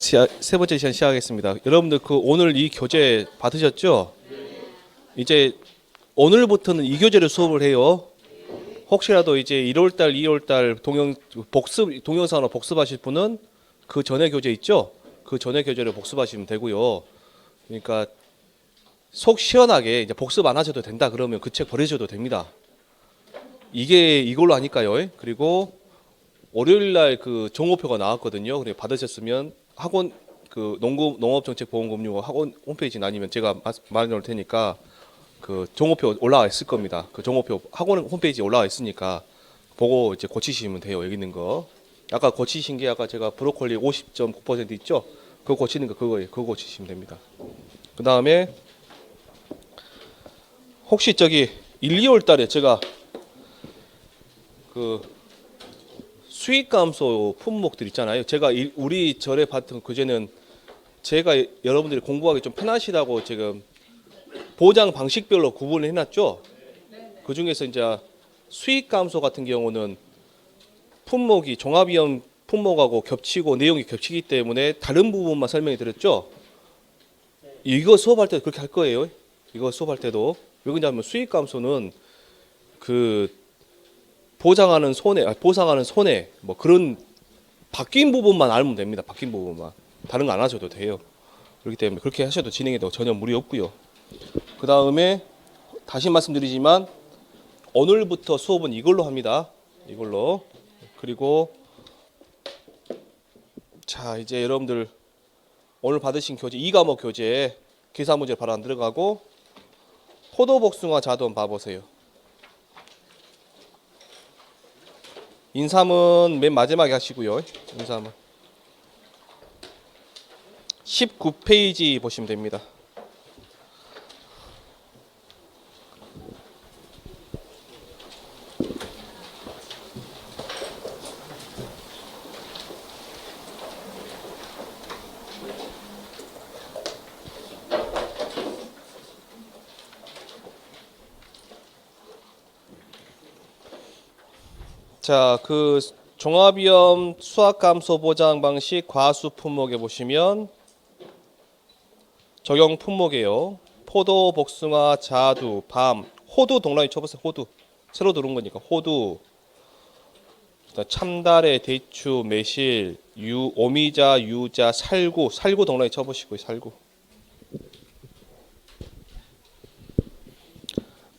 세 번째 시간 시작하겠습니다. 여러분들 오늘 이 교재 받으셨죠? 이제 오늘부터는 이 교재를 수업을 해요. 혹시라도 이제 1월달, 2월달 동영상으로 복습하실 분은 그 전에 교재 있죠? 그 전에 교재를 복습하시면 되고요. 그러니까 속 시원하게 이제 복습 안 하셔도 된다 그러면 그 책 버리셔도 됩니다. 이게 이걸로 하니까요. 그리고 월요일날 그 종호표가 나왔거든요. 그래 받으셨으면 학원 그 농업정책보험금융 학원 홈페이지 아니면 제가 말해놓을 테니까 그 종호표 올라와 있을 겁니다. 그 종호표 학원 홈페이지에 올라와 있으니까 보고 이제 고치시면 돼요. 여기 있는 거. 아까 고치신 게 아까 제가 브로콜리 50.9% 있죠? 그거 고치는 거 그거예요. 그거 고치시면 됩니다. 그 다음에 혹시 저기 1, 2월 달에 제가 그 수익 감소 품목들 있잖아요. 제가 우리 절에 봤던 교재는 제가 여러분들이 공부하기 좀 편하시다고 지금 보장 방식별로 구분을 해놨죠. 그 중에서 이제 수익 감소 같은 경우는 품목이 종합위험 품목하고 겹치고 내용이 겹치기 때문에 다른 부분만 설명해 드렸죠. 이거 수업할 때도 그렇게 할 거예요. 이거 수업할 때도 왜 그러냐면 수익 감소는 그 보상하는 손해 뭐 그런 바뀐 부분만 알면 됩니다. 바뀐 부분만 다른 거 안 하셔도 돼요. 그렇기 때문에 그렇게 하셔도 진행해도 전혀 무리 없고요. 그 다음에 다시 말씀드리지만 오늘부터 수업은 이걸로 합니다. 이걸로. 그리고 자 이제 여러분들 오늘 받으신 교재 2과목 교재에 기사 문제 바로 안 들어가고 포도 복숭아 자두 한번 봐보세요. 인삼은 맨 마지막에 하시고요. 인삼은 19페이지 보시면 됩니다. 자, 그 종합위험 수확감소 보장 방식 과수 품목에 보시면 적용 품목이에요. 포도, 복숭아, 자두, 밤, 호두 동그라미 쳐보세요. 호두 새로 들어온 거니까 호두, 참다래, 대추, 매실, 오미자, 유자, 살구 동그라미 쳐보시고요. 살구.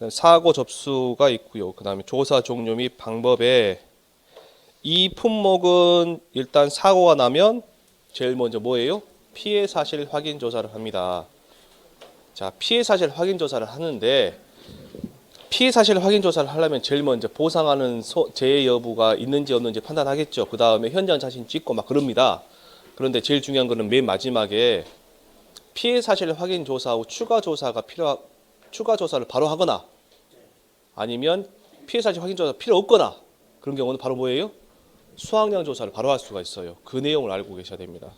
사고 접수가 있고요. 그 다음에 조사 종류 및 방법에 이 품목은 일단 사고가 나면 제일 먼저 뭐예요? 피해 사실 확인 조사를 합니다. 자, 피해 사실 확인 조사를 하는데 피해 사실 확인 조사를 하려면 제일 먼저 보상하는 재해 여부가 있는지 없는지 판단하겠죠. 그 다음에 현장 사진 찍고 막 그럽니다. 그런데 제일 중요한 거는 맨 마지막에 피해 사실 확인 조사 후 추가 조사를 바로 하거나 아니면 피해 사실 확인 조사 필요 없거나 그런 경우는 바로 뭐예요? 수확량 조사를 바로 할 수가 있어요. 그 내용을 알고 계셔야 됩니다.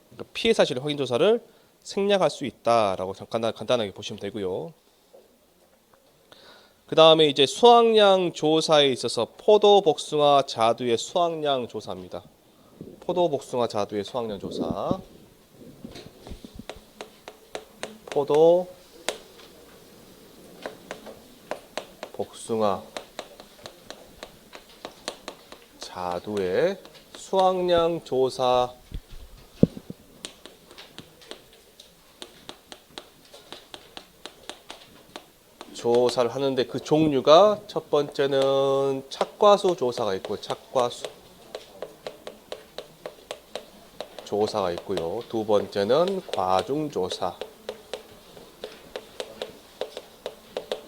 그러니까 피해 사실 확인 조사를 생략할 수 있다라고 간단하게 보시면 되고요. 그 다음에 이제 수확량 조사에 있어서 포도, 복숭아, 자두의 수확량 조사입니다. 포도, 복숭아, 자두의 수확량 조사. 포도, 복숭아, 자두의 수확량 조사를 하는데 그 종류가 첫 번째는 착과수 조사가 있고 착과수 조사가 있고요. 두 번째는 과중 조사.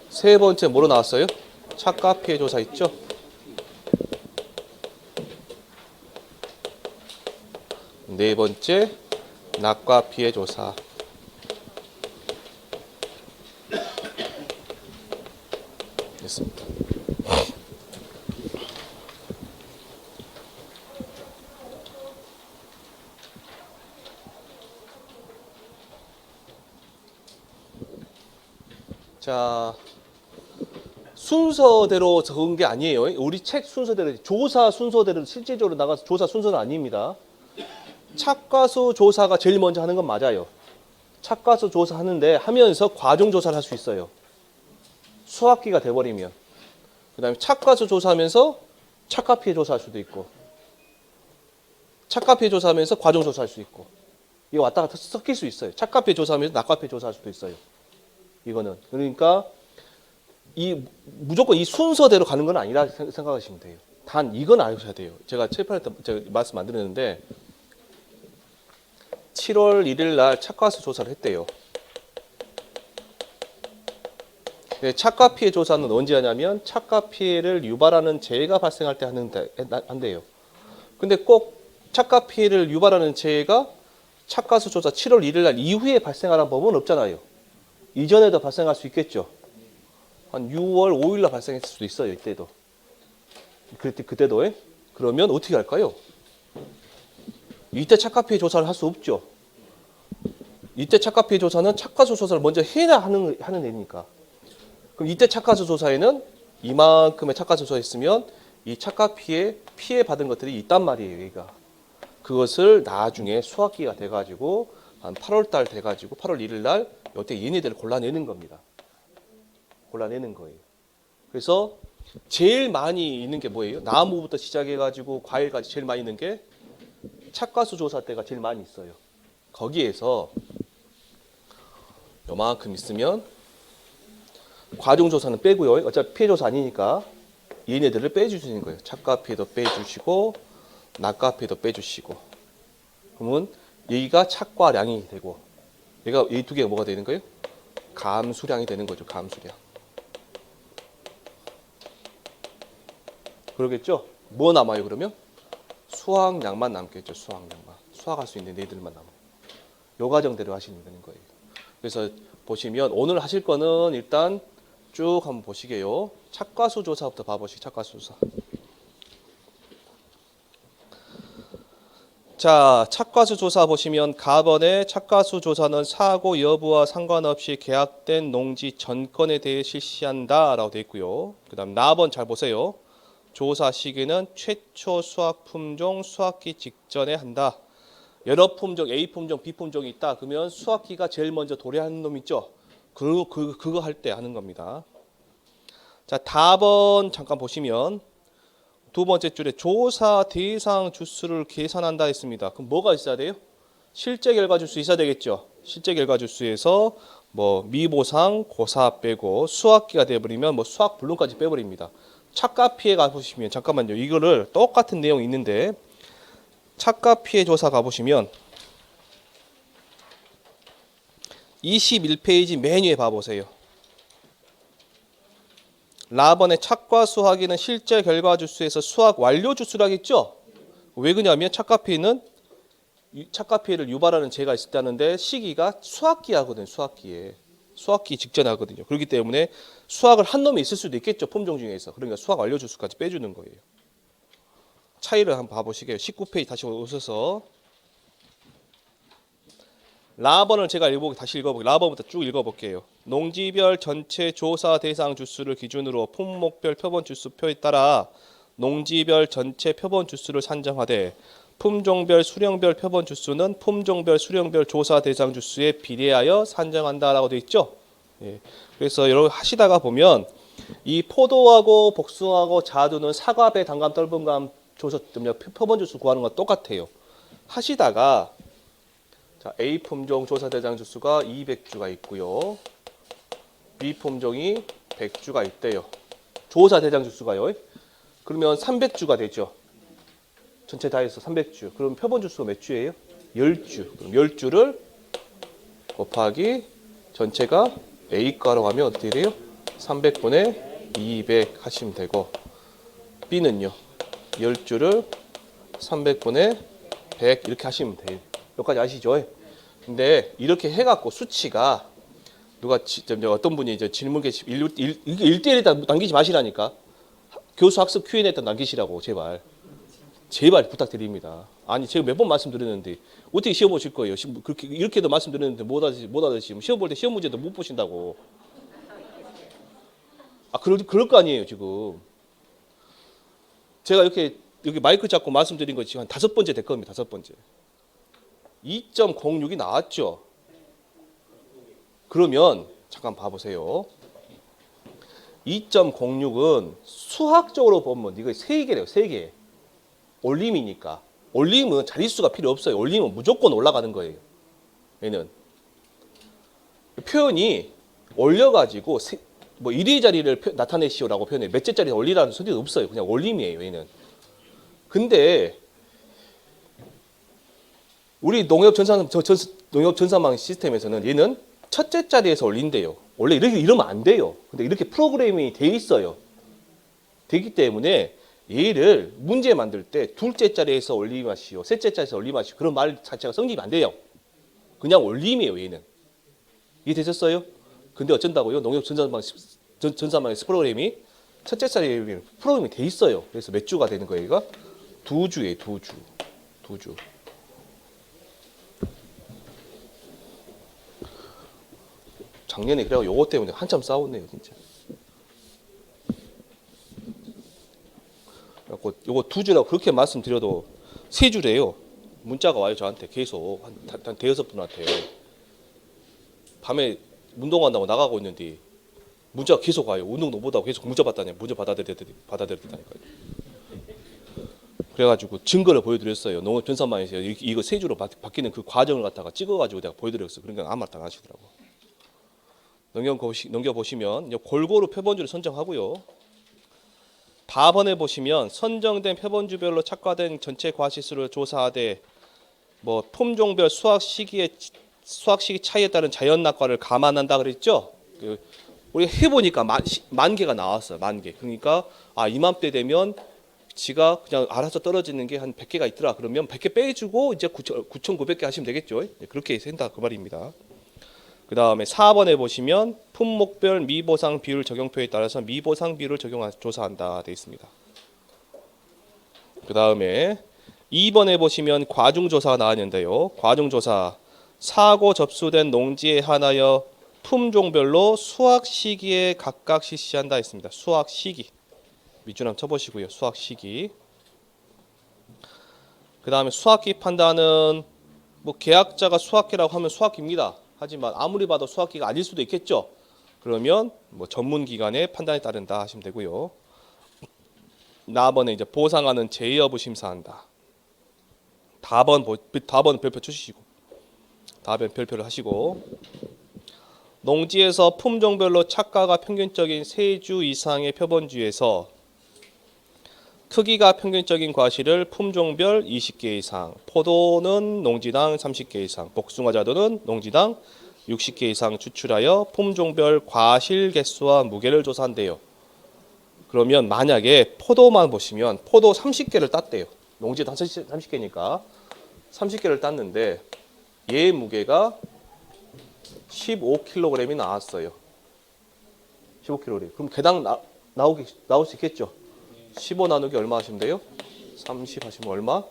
세 번째 뭐로 나왔어요? 착과 피해 조사 있죠? 네 번째 낙과 피해 조사. 됐습니다. 자, 순서대로 적은 게 아니에요. 우리 책 순서대로 조사 순서대로 실질적으로 나가서 조사 순서는 아닙니다. 착과수 조사가 제일 먼저 하는 건 맞아요. 착과수 조사 하는데 하면서 과중 조사를 할 수 있어요. 수학기가 돼버리면. 그 다음에 착과수 조사하면서 착과 피해 조사할 수도 있고, 착과 피해 조사하면서 과중 조사할 수 있고, 이거 왔다 갔다 섞일 수 있어요. 착과 피해 조사하면서 낙과 피해 조사할 수도 있어요. 이거는. 그러니까 무조건 이 순서대로 가는 건 아니라 생각하시면 돼요. 단 이건 아셔야 돼요. 제가 체육할 때 제가 말씀 안 드렸는데 7월 1일 날 착과수 조사를 했대요. 착과 피해 조사는 언제 하냐면 착과 피해를 유발하는 재해가 발생할 때 한대요. 근데 꼭 착과 피해를 유발하는 재해가 착과수 조사 7월 1일 날 이후에 발생하라는 법은 없잖아요. 이전에도 발생할 수 있겠죠. 한 6월 5일 날 발생했을 수도 있어요. 이때도. 그때도. 그러면 어떻게 할까요? 이때 착과 피해 조사를 할 수 없죠. 이때 착과 피해 조사는 착과수 조사를 먼저 해야 하는 애니까. 그럼 이때 착과수 조사에는 이만큼의 착과수 조사했으면 이 착과 피해 받은 것들이 있단 말이에요. 얘가. 그것을 나중에 수학기가 돼가지고 한 8월 달 돼가지고 8월 1일 날 이때 얘네들을 골라내는 겁니다. 골라내는 거예요. 그래서 제일 많이 있는 게 뭐예요? 나무부터 시작해가지고 과일까지 제일 많이 있는 게 착과수 조사 때가 제일 많이 있어요. 거기에서 요만큼 있으면 과중 조사는 빼고요. 어차피 피해 조사 아니니까 얘네들을 빼주시는 거예요. 착과 피해도 빼주시고 낙과 피해도 빼주시고. 그러면 여기가 착과량이 되고 얘가 이 두 개가 뭐가 되는 거예요? 감수량이 되는 거죠. 감수량. 그러겠죠? 뭐 남아요 그러면? 수학량만 남겠죠. 수학량만. 수학할 수 있는 애들만 남아요. 요 과정대로 하시면 되는 거예요. 그래서 보시면 오늘 하실 거는 일단 쭉 한번 보시게요. 착과수 조사부터 봐보시죠. 착과수 조사. 자, 착과수 조사 보시면 가번의 착과수 조사는 사고 여부와 상관없이 계약된 농지 전건에 대해 실시한다라고 되어 있고요. 그다음 나번 잘 보세요. 조사 시기는 최초 수확 품종 수확기 직전에 한다. 여러 품종, A 품종, B 품종이 있다. 그러면 수확기가 제일 먼저 도래하는 놈 있죠. 그거 할 때 하는 겁니다. 자, 답은 잠깐 보시면 두 번째 줄에 조사 대상 주수를 계산한다 했습니다. 그럼 뭐가 있어야 돼요? 실제 결과 주수 있어야 되겠죠. 실제 결과 주수에서 뭐 미보상, 고사 빼고 수확기가 돼버리면 뭐 수확 불능까지 빼버립니다. 착과 피해 가보시면 잠깐만요. 이거를 똑같은 내용이 있는데 착과 피해 조사 가보시면 21페이지 맨 위에 봐보세요. 라번의 착과 수확기는 실제 결과 주수에서 수확 완료 주수를 하겠죠. 왜 그러냐면 착과 피해는 착과 피해를 유발하는 재해가 있을 때 하는데 시기가 수확기 하거든요. 수확기 직전에 하거든요. 그렇기 때문에 수확을 한 놈이 있을 수도 있겠죠. 품종 중에서. 그러니까 수확 완료 주수까지 빼주는 거예요. 차이를 한번 봐보시게요. 19페이지 다시 오셔서 라번을 제가 다시 읽어볼게요. 라번부터 쭉 읽어볼게요. 농지별 전체 조사 대상 주수를 기준으로 품목별 표본 주수표에 따라 농지별 전체 표본 주수를 산정하되 품종별 수령별 표본 주수는 품종별 수령별 조사 대상 주수에 비례하여 산정한다라고 되어 있죠. 예. 그래서 여러분 하시다가 보면 이 포도하고 복숭아하고 자두는 사과배, 단감, 떫은감 조사 표본 주수 구하는 건 똑같아요. 하시다가 자, A 품종 조사 대상 주수가 200주가 있고요. B 품종이 100주가 있대요. 조사 대상 주수가요. 그러면 300주가 되죠. 전체 다 해서 300주. 그럼 표본 주수가 몇 주예요? 10주. 그럼 10주를 곱하기 전체가 A가로 하면 어떻게 돼요? 300분의 200 하시면 되고 B는요. 10주를 300분의 100 이렇게 하시면 돼요. 여기까지 아시죠? 근데 이렇게 해갖고 수치가 누가 어떤 분이 이제 질문 게시 1대1에다 남기지 마시라니까. 교수 학습 Q&A에다 남기시라고 제발 부탁드립니다. 아니 제가 몇 번 말씀드렸는데 어떻게 시험 보실 거예요? 그렇게 이렇게도 말씀드렸는데 못 알아듣시면 시험 볼 때 시험 문제도 못 보신다고. 아 그럴 거 아니에요 지금. 제가 이렇게 여기 마이크 잡고 말씀드린 거 지금 한 5번째 될 겁니다. 5번째. 2.06이 나왔죠. 그러면 잠깐 봐보세요. 2.06은 수학적으로 보면 이거 3개래요. 3개. 올림이니까. 올림은 자릿수가 필요 없어요. 올림은 무조건 올라가는 거예요. 얘는. 표현이 올려가지고 뭐 1위 자리를 나타내시오라고 표현해요. 몇째 자리 올리라는 소리도 없어요. 그냥 올림이에요. 얘는. 근데 우리 농협 전산망 시스템에서는 얘는 첫째 자리에서 올린대요. 원래 이렇게 이러면 안 돼요. 근데 이렇게 프로그램이 돼 있어요. 되기 때문에 얘를 문제 만들 때 둘째 자리에서 올리마시오, 셋째 자리에서 올리마시오 그런 말 자체가 성립이 안 돼요. 그냥 올림이에요. 얘는. 이해되셨어요? 근데 어쩐다고요? 농협 전산망 프로그램이 첫째 자리에 프로그램이 돼 있어요. 그래서 몇 주가 되는 거예요? 얘가 2주예요. 2주. 2주. 작년에 그래서 요거 때문에 한참 싸웠네요, 진짜. 그래갖고 요거 2주라고 그렇게 말씀드려도 3주래요. 문자가 와요, 저한테 계속 한 대여섯 분한테. 밤에 운동한다고 나가고 있는데 문자가 계속 와요. 운동도 못하고 계속 문자 받아들였다니까요. 그래가지고 증거를 보여드렸어요. 농업 전산망에서 이거 3주로 바뀌는 그 과정을 갖다가 찍어가지고 내가 보여드렸어요. 그러니까 아무 말도 안 하시더라고. 넘겨보시면 골고루 표본주를 선정하고요. 답안에 보시면 선정된 표본주별로 착과된 전체 과실수를 조사하되 뭐 품종별 수확 시기 차이에 따른 자연 낙과를 감안한다 그랬죠. 우리가 해보니까 만 개가 나왔어요. 10,000개. 그러니까 이맘때 되면 지가 그냥 알아서 떨어지는 게 한 100개가 있더라. 그러면 100개 빼주고 이제 9,900개 하시면 되겠죠. 그렇게 된다 그 말입니다. 그 다음에 4번에 보시면 품목별 미보상 비율 적용표에 따라서 미보상 비율을 조사한다 되어 있습니다. 그 다음에 2번에 보시면 과중조사가 나왔는데요. 과중조사 사고 접수된 농지에 한하여 품종별로 수확 시기에 각각 실시한다 했습니다. 수확 시기 밑줄 한번 쳐보시고요. 수확 시기. 그 다음에 수확기 판단은 뭐 계약자가 수확기라고 하면 수확기입니다. 하지만 아무리 봐도 수확기가 아닐 수도 있겠죠. 그러면 뭐 전문기관의 판단에 따른다 하시면 되고요. 나번에 이제 보상하는 제의 여부 심사한다. 답은 별표 쳐주시고 답은 별표를 하시고 농지에서 품종별로 착과가 평균적인 3주 이상의 표본주에서 크기가 평균적인 과실을 품종별 20개 이상, 포도는 농지당 30개 이상, 복숭아 자두는 농지당 60개 이상 추출하여 품종별 과실 개수와 무게를 조사한대요. 그러면 만약에 포도만 보시면 포도 30개를 땄대요. 농지당 30개니까 30개를 땄는데 얘 무게가 15kg이 나왔어요. 15kg. 그럼 개당 나올 수 있겠죠? 15 나누기 얼마 하시면 돼요? 30 하시면 얼마?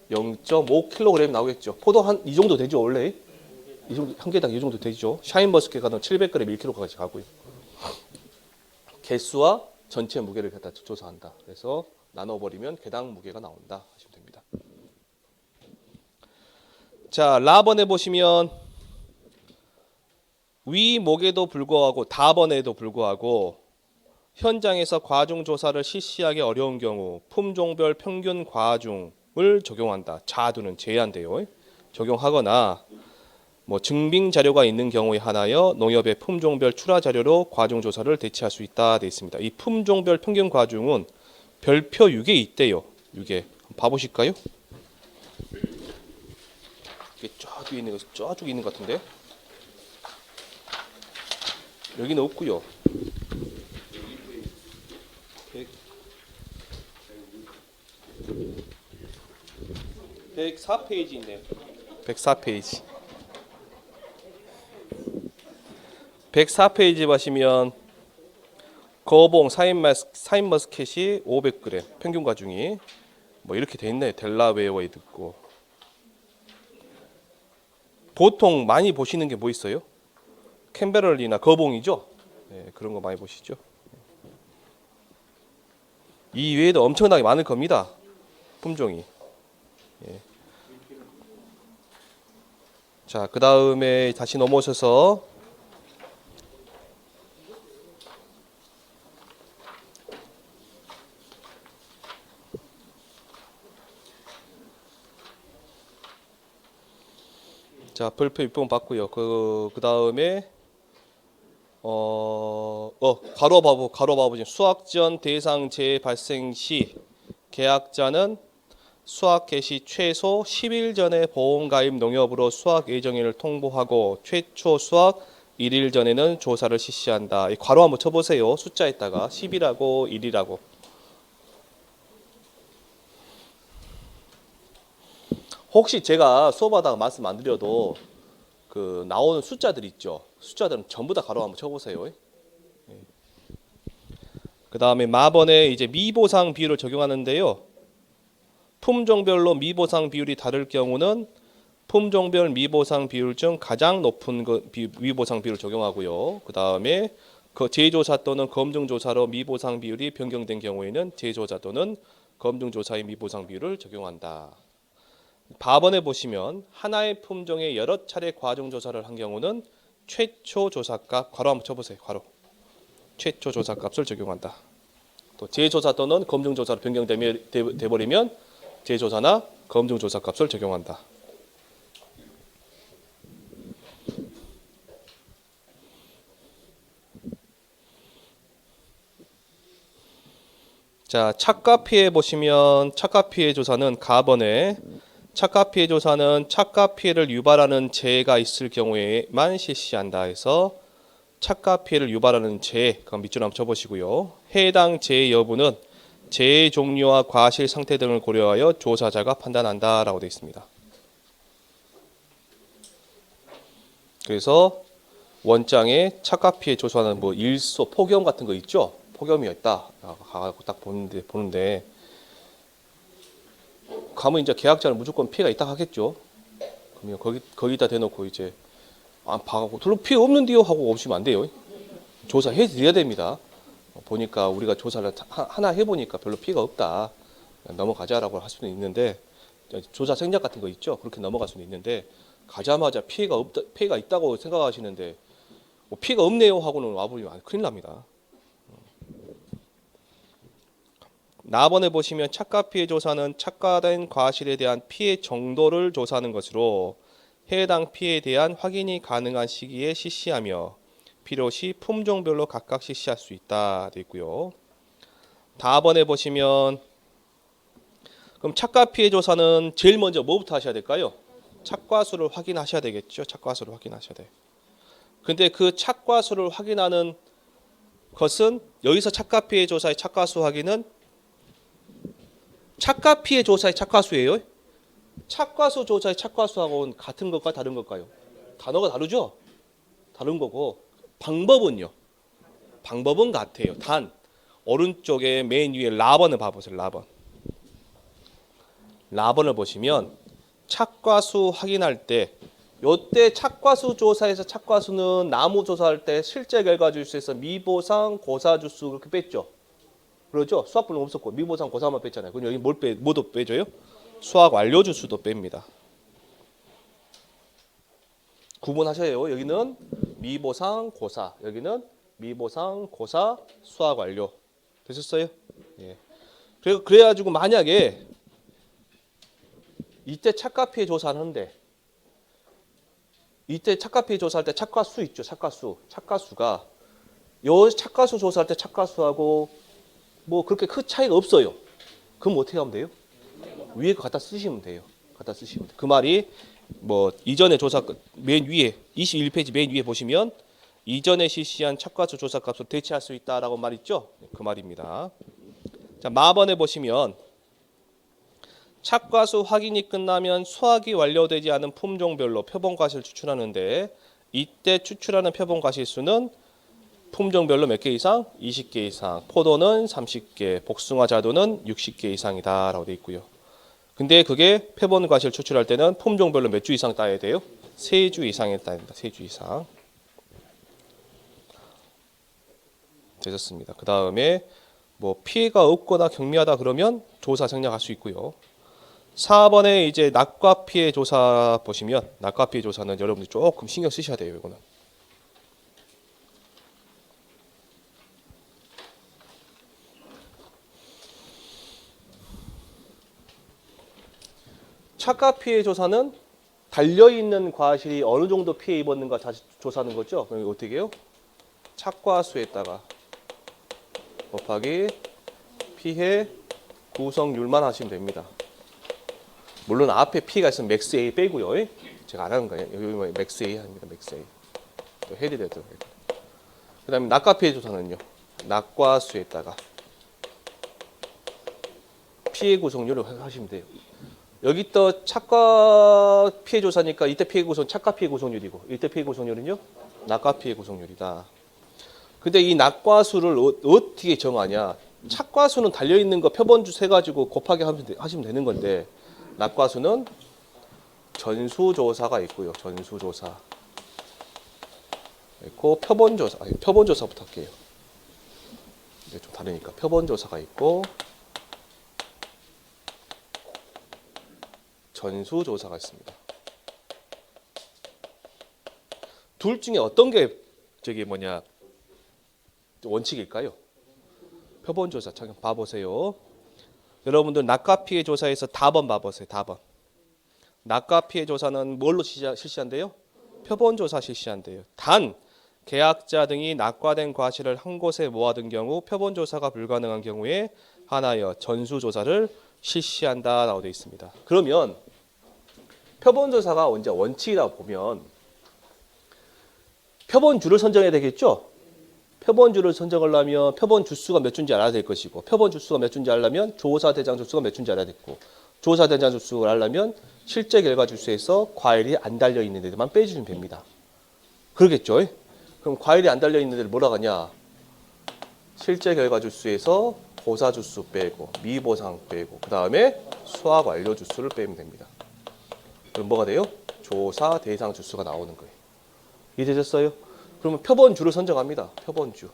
0.5kg 나오겠죠. 포도 한 이 정도 되죠, 원래? 이 정도, 한 개당 이 정도 되죠. 샤인머스켓 가면 700g 1kg까지 가고요. 개수와 전체 무게를 갖다 조사한다. 그래서 나눠버리면 개당 무게가 나온다 하시면 됩니다. 자, 라번에 보시면 위목에도 불구하고 답번에도 불구하고 현장에서 과중 조사를 실시하기 어려운 경우 품종별 평균 과중을 적용한다. 자두는 제한돼요. 적용하거나 뭐 증빙 자료가 있는 경우에 한하여 농협의 품종별 출하 자료로 과중 조사를 대체할 수 있다 돼 있습니다. 이 품종별 평균 과중은 별표 6에 있대요. 6에 봐보실까요? 이게 쫙 있는 것 같은데 여기는 없고요. 104페이지 있네요. 104페이지. 104페이지 보시면 거봉 사인머스켓이 500g 평균 과중이 뭐 이렇게 돼 있네요. 델라웨어에 듣고 보통 많이 보시는 게 뭐 있어요? 캔베럴이나 거봉이죠. 네, 그런 거 많이 보시죠. 이 외에도 엄청나게 많을 겁니다. 품종이. 예. 자, 그 다음에 다시 넘어오셔서 자, 별표 입번 봤고요. 그 다음에 가로 바보 지금 수학지원 대상 재발생 시 계약자는 수학 개시 최소 10일 전에 보험가입 농협으로 수학 예정일을 통보하고 최초 수학 1일 전에는 조사를 실시한다. 이 괄호 한번 쳐보세요. 숫자에다가 10이라고 1이라고. 혹시 제가 수업하다가 말씀 안 드려도 그 나오는 숫자들 있죠. 숫자들은 전부 다 가로 한번 쳐보세요. 그 다음에 마번에 이제 미보상 비율을 적용하는데요. 품종별로 미보상 비율이 다를 경우는 품종별 미보상 비율 중 가장 높은 미보상 비율을 적용하고요. 그 다음에 그 재조사 또는 검증조사로 미보상 비율이 변경된 경우에는 재조사 또는 검증조사의 미보상 비율을 적용한다. 바번에 보시면 하나의 품종에 여러 차례 과정조사를 한 경우는 최초 조사값 괄호 한번 쳐보세요. 괄호 최초 조사값을 적용한다. 또 재조사 또는 검증조사로 변경되버리면 재조사나 검증조사값을 적용한다. 자, 착가피해 보시면 착가피해 조사는 가번에 착가피해 조사는 착가피해를 유발하는 재해가 있을 경우에만 실시한다 해서 착가피해를 유발하는 재해, 그럼 밑줄 한번 쳐보시고요. 해당 재해 여부는 재해 종류와 과실 상태 등을 고려하여 조사자가 판단한다라고 되어 있습니다. 그래서 원장에 착가피해 조사는 뭐 일소 폭염 같은 거 있죠? 폭염이었다. 가고 딱 보는데 가면 이제 계약자는 무조건 피해가 있다 하겠죠. 그러면 거기다 대놓고 이제 봐갖고 별로 피해 없는데요 하고 오시면 안 돼요. 조사해 드려야 됩니다. 보니까 우리가 조사를 하나 해보니까 별로 피해가 없다. 넘어가자라고 할 수는 있는데 조사 생략 같은 거 있죠. 그렇게 넘어갈 수는 있는데 가자마자 피해가 있다고 생각하시는데 뭐 피해가 없네요 하고는 와버리면 큰일 납니다. 나번에 보시면 착가피해 조사는 착가된 과실에 대한 피해 정도를 조사하는 것으로 해당 피해에 대한 확인이 가능한 시기에 실시하며 필요시 품종별로 각각 실시할 수 있다 되어 있고요. 다번에 보시면 그럼 착가피해 조사는 제일 먼저 뭐부터 하셔야 될까요? 착과수를 확인하셔야 되겠죠. 착과수를 확인하셔야 돼. 근데 그 착과수를 확인하는 것은 여기서 착가피해 조사의 착과수 확인은 착가피해 조사의 착과수예요. 착과수 조사의 착과수하고는 같은 것과 다른 것일까요? 단어가 다르죠? 다른 거고 방법은요. 방법은 같아요. 단 오른쪽에 맨 위에 라번을 봐보세요. 라번을 보시면 착과수 확인할 때 요때 착과수 조사에서 착과수는 나무 조사할 때 실제 결과 주수에서 미보상 고사 주수 그렇게 뺐죠. 그렇죠? 수학분은 없었고 미보상 고사만 뺐잖아요. 그럼 여기 뭐도 빼줘요? 수학 완료 주수도 뺍니다. 구분하셔요. 여기는 미보상 고사, 여기는 미보상 고사 수학 완료. 되셨어요? 예. 그래가지고 만약에 이때 착가피해 조사하는데 이때 착가피해 조사할 때 착과수 있죠. 착과수가 요 착과수 조사할 때 착과수하고 뭐 그렇게 큰 차이가 없어요. 그럼 어떻게 하면 돼요? 위에 거 갖다 쓰시면 돼요. 그 말이 뭐 이전에 조사 맨 위에 21페이지 맨 위에 보시면 이전에 실시한 착과수 조사값을 대체할 수 있다라고 말 있죠. 그 말입니다. 자, 마번에 보시면 착과수 확인이 끝나면 수확이 완료되지 않은 품종별로 표본과실을 추출하는데 이때 추출하는 표본과실수는 품종별로 몇 개 이상? 20개 이상. 포도는 30개, 복숭아 자두는 60개 이상이다 라고 되어 있고요. 근데 그게 표본과실 추출할 때는 품종별로 몇 주 이상 따야 돼요? 3주 이상에 따야 됩니다. 3주 이상. 되셨습니다. 그 다음에 뭐 피해가 없거나 경미하다 그러면 조사 생략할 수 있고요. 4번에 이제 낙과 피해 조사 보시면 낙과 피해 조사는 여러분들이 조금 신경 쓰셔야 돼요. 이거는. 착과 피해 조사는 달려있는 과실이 어느 정도 피해 입었는가 다시 조사하는 거죠. 그럼 어떻게 해요? 착과수에다가 곱하기 피해 구성률만 하시면 됩니다. 물론 앞에 P가 있으면 맥스 A 빼고요. 제가 안 하는 거예요. 여기 맥스 A 합니다. 맥스 A. 또 해야 돼요. 그 다음에 낙과 피해 조사는요. 낙과수에다가 피해 구성률을 하시면 돼요. 여기 또 착과 피해 조사니까 이때 피해 구성 착과 피해 구성률이고 이때 피해 구성률은요. 낙과 피해 구성률이다. 근데 이 낙과수를 어떻게 정하냐? 착과수는 달려 있는 거 표본주 세 가지고 곱하기 하시면 되는 건데 낙과수는 전수조사가 있고요. 전수조사 있고 표본조사. 표본조사부터 할게요. 이게 좀 다르니까 표본조사가 있고 전수조사가 있습니다. 둘 중에 어떤 게 원칙일까요? 표본조사. 잠깐 봐보세요. 여러분들 낙과 피해 조사에서 답번 봐보세요. 답번. 낙과 피해 조사는 뭘로 실시한대요? 표본조사 실시한대요. 단 계약자 등이 낙과된 과실을 한 곳에 모아둔 경우 표본조사가 불가능한 경우에 하나여 전수조사를 실시한다라고 되어 있습니다. 그러면 표본조사가 언제 원칙이라고 보면 표본주를 선정해야 되겠죠? 표본주를 선정하려면 표본 주수가 몇 주인지 알아야 될 것이고 표본 주수가 몇 주인지 알려면 조사 대장 주수가 몇 주인지 알아야 됐고 조사 대장 주수를 알려면 실제 결과 주수에서 과일이 안 달려 있는 데만 빼주면 됩니다. 그러겠죠? 그럼 과일이 안 달려 있는 데를 뭐라 하냐? 실제 결과 주수에서 보사 주수 빼고 미보상 빼고 그 다음에 수학 완료 주수를 빼면 됩니다. 그럼 뭐가 돼요? 조사 대상 주수가 나오는 거예요. 이해되셨어요? 그러면 표본주를 선정합니다. 표본주.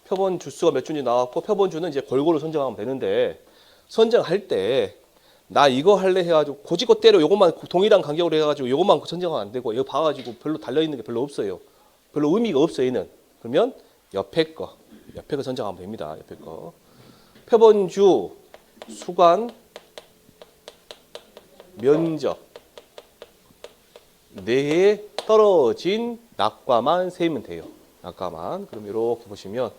표본 주수가 몇 주인지 나왔고 표본주는 이제 골고루 선정하면 되는데 선정할 때 나 이거 할래 해가지고 고지고 때려 요것만 동일한 간격으로 해가지고 요것만 선정하면 안 되고 이거 봐가지고 별로 달려있는 게 별로 없어요. 별로 의미가 없어요. 얘는. 그러면 옆에 거 선정하면 됩니다. 옆에 거. 표본주, 수관, 면적 내에 떨어진 낙과만 세면 돼요. 낙과만. 그럼 이렇게 보시면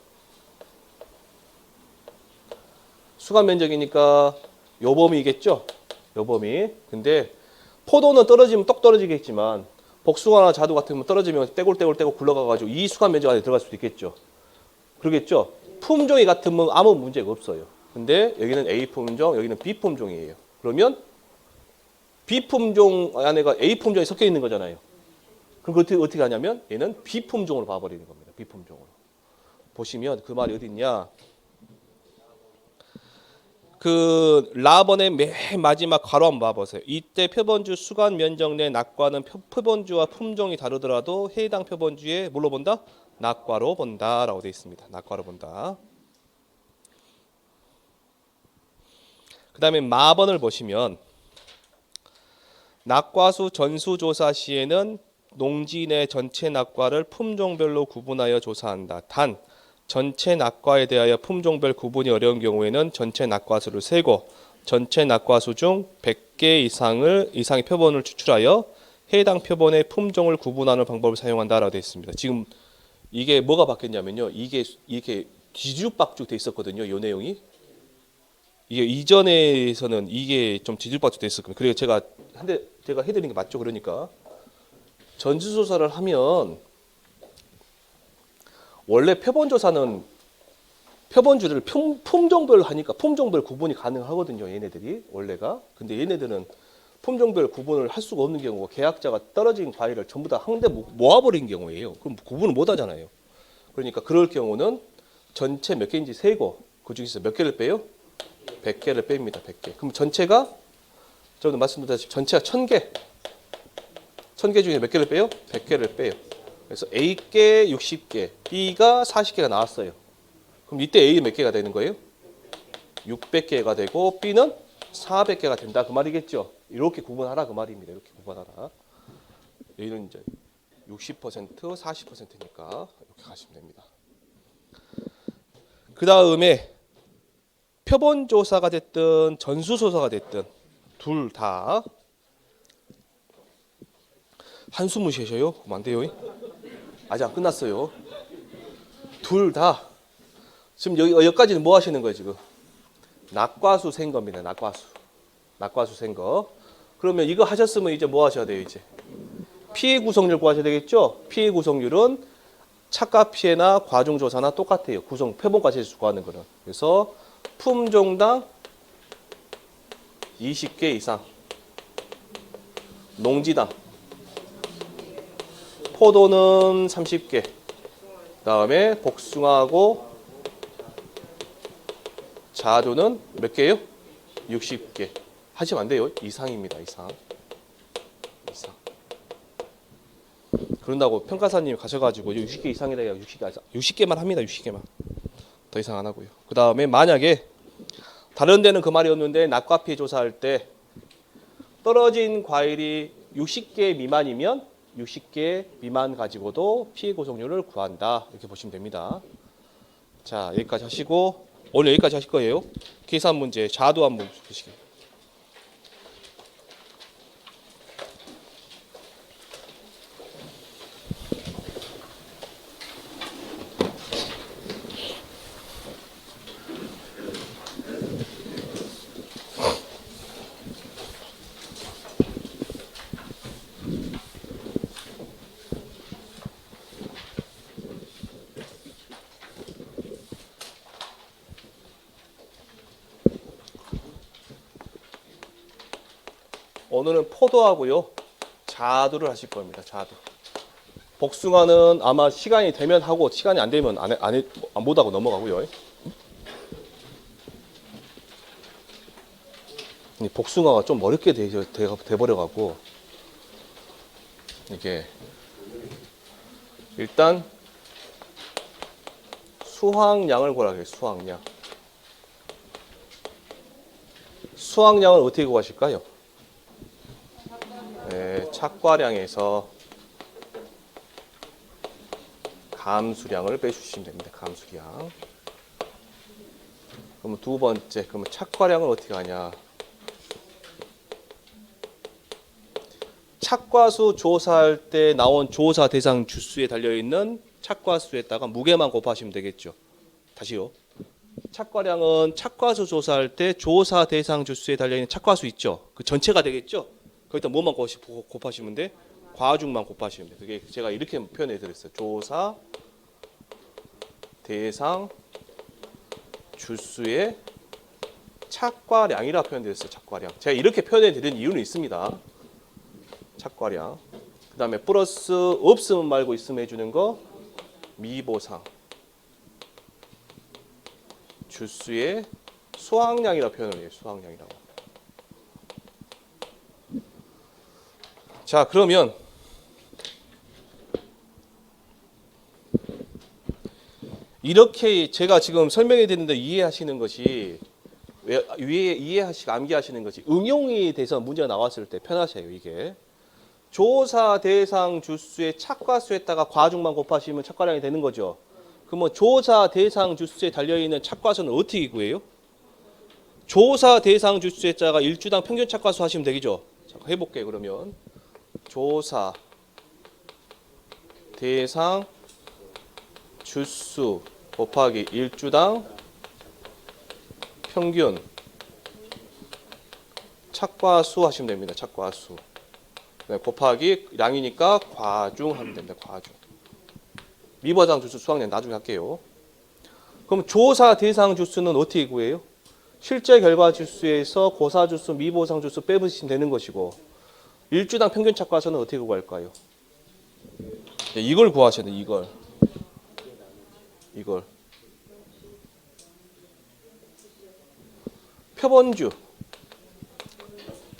수관 면적이니까 요 범위겠죠? 요 범위. 근데 포도는 떨어지면 똑 떨어지겠지만 복숭아나 자두 같은 거 떨어지면 떼골 굴러가가지고 이 수관 면적 안에 들어갈 수도 있겠죠. 그러겠죠? 품종이 같으면 아무 문제가 없어요. 근데 여기는 A 품종, 여기는 B 품종이에요. 그러면 B 품종 안에가 A 품종이 섞여 있는 거잖아요. 그럼 어떻게 하냐면 얘는 B 품종으로 봐버리는 겁니다. B 품종으로. 보시면 그 말이 어디 있냐? 그 라번의 맨 마지막 괄호 한번 봐보세요. 이때 표본주 수관 면적 내 낙과는 표본주와 품종이 다르더라도 해당 표본주에 뭘로 본다? 낙과로 본다라고 되어 있습니다. 낙과로 본다. 그 다음에 마번을 보시면 낙과수 전수조사 시에는 농지 내 전체 낙과를 품종별로 구분하여 조사한다. 단 전체 낙과에 대하여 품종별 구분이 어려운 경우에는 전체 낙과수를 세고 전체 낙과수 중 100개 이상의 표본을 추출하여 해당 표본의 품종을 구분하는 방법을 사용한다라고 되어 있습니다. 지금 이게 뭐가 바뀌었냐면요. 이게 뒤죽박죽 돼 있었거든요. 이 내용이. 이게 이전에서는 이게 좀 뒤죽박죽 돼 있었거든요. 그리고 제가 해드린 게 맞죠. 그러니까 전수조사를 하면 원래 표본조사는 표본주를 품종별 하니까 품종별 구분이 가능하거든요. 얘네들이 원래가. 근데 얘네들은 품종별 구분을 할 수가 없는 경우가 계약자가 떨어진 과일을 전부 다 한 대 모아버린 경우예요. 그럼 구분을 못 하잖아요. 그러니까 그럴 경우는 전체 몇 개인지 세고 그 중에서 몇 개를 빼요? 100개를 뺍니다. 100개. 그럼 전체가 저도 말씀드렸다시피 전체가 1000개. 1000개 중에 몇 개를 빼요? 100개를 빼요. 그래서 A께 60개, B가 40개가 나왔어요. 그럼 이때 A 몇 개가 되는 거예요? 600개가 되고 B는 400개가 된다 그 말이겠죠. 이렇게 구분하라 그 말입니다. 이렇게 구분하라. 얘는 이제 60% 40%니까 이렇게 가시면 됩니다. 그 다음에 표본조사가 됐든 전수조사가 됐든 둘 다 한숨을 쉬셔요. 그럼 안 돼요. 아직 안 끝났어요. 둘 다 지금 여기까지는 뭐 하시는 거예요 지금? 낙과수 센 겁니다. 낙과수 센 거. 그러면 이거 하셨으면 이제 뭐 하셔야 돼요 이제? 피해 구성률 구하셔야 되겠죠? 피해 구성률은 착가 피해나 과중 조사나 똑같아요. 구성 표본가치수 구하는 거는. 그래서 품종당 20개 이상, 농지당 포도는 30개. 그다음에 복숭아하고 자두는 몇 개요? 60개. 하시면 안 돼요. 이상입니다. 이상. 그런다고 평가사님 가셔가지고 60개 이상이라 60개만 합니다. 60개만. 더 이상 안 하고요. 그 다음에 만약에 다른 데는 그 말이 없는데 낙과피해 조사할 때 떨어진 과일이 60개 미만이면 60개 미만 가지고도 피해 구성률을 구한다. 이렇게 보시면 됩니다. 자, 여기까지 하시고 오늘 여기까지 하실 거예요. 계산 문제 자두 한번 보시게요. 오늘은 포도하고요. 자두를 하실 겁니다. 자두. 복숭아는 아마 시간이 되면 하고 시간이 안 되면 못 하고 넘어가고요. 복숭아가 좀 어렵게 돼버려갖고 이게 일단 수확량을 구하라고요. 수확량. 수확량을 어떻게 구하실까요? 네, 착과량에서 감수량을 빼주시면 됩니다. 감수량. 그러면 두 번째, 그러면 착과량을 어떻게 하냐? 착과수 조사할 때 나온 조사 대상 주수에 달려있는 착과수에다가 무게만 곱하시면 되겠죠. 다시요. 착과량은 착과수 조사할 때 조사 대상 주수에 달려있는 착과수 있죠. 그 전체가 되겠죠. 거기다 뭐만 곱하시면 돼? 과중만 곱하시면 돼. 그게 제가 이렇게 표현해 드렸어요. 조사 대상 주수의 착과량이라 표현드렸어요. 착과량. 제가 이렇게 표현해 드린 이유는 있습니다. 착과량. 그 다음에 플러스 없으면 말고 있으면 해주는 거 미보상 주수의 수확량이라 표현을 해요. 수확량이라고. 자, 그러면 이렇게 제가 지금 설명해 드리는데 이해하시는 것이 이해하시고 암기하시는 것이 응용이 돼서 문제가 나왔을 때 편하셔요. 이게 조사 대상 주수의 착과수에다가 과중만 곱하시면 착과량이 되는 거죠. 그러면 조사 대상 주수에 달려있는 착과수는 어떻게 구해요? 조사 대상 주수에다가 일주당 평균 착과수 하시면 되겠죠. 자, 해볼게요. 그러면 조사 대상 주수 곱하기 일주당 평균 착과수 하시면 됩니다. 착과수. 네, 곱하기 양이니까 과중하면 됩니다. 과중. 미보상 주수 수확량 나중에 할게요. 그럼 조사 대상 주수는 어떻게 구해요? 실제 결과 주수에서 고사 주수, 미보상 주수 빼보시면 되는 것이고 일주당 평균 착과수는 어떻게 구할까요? 네, 이걸 구하셔야 돼요. 이걸.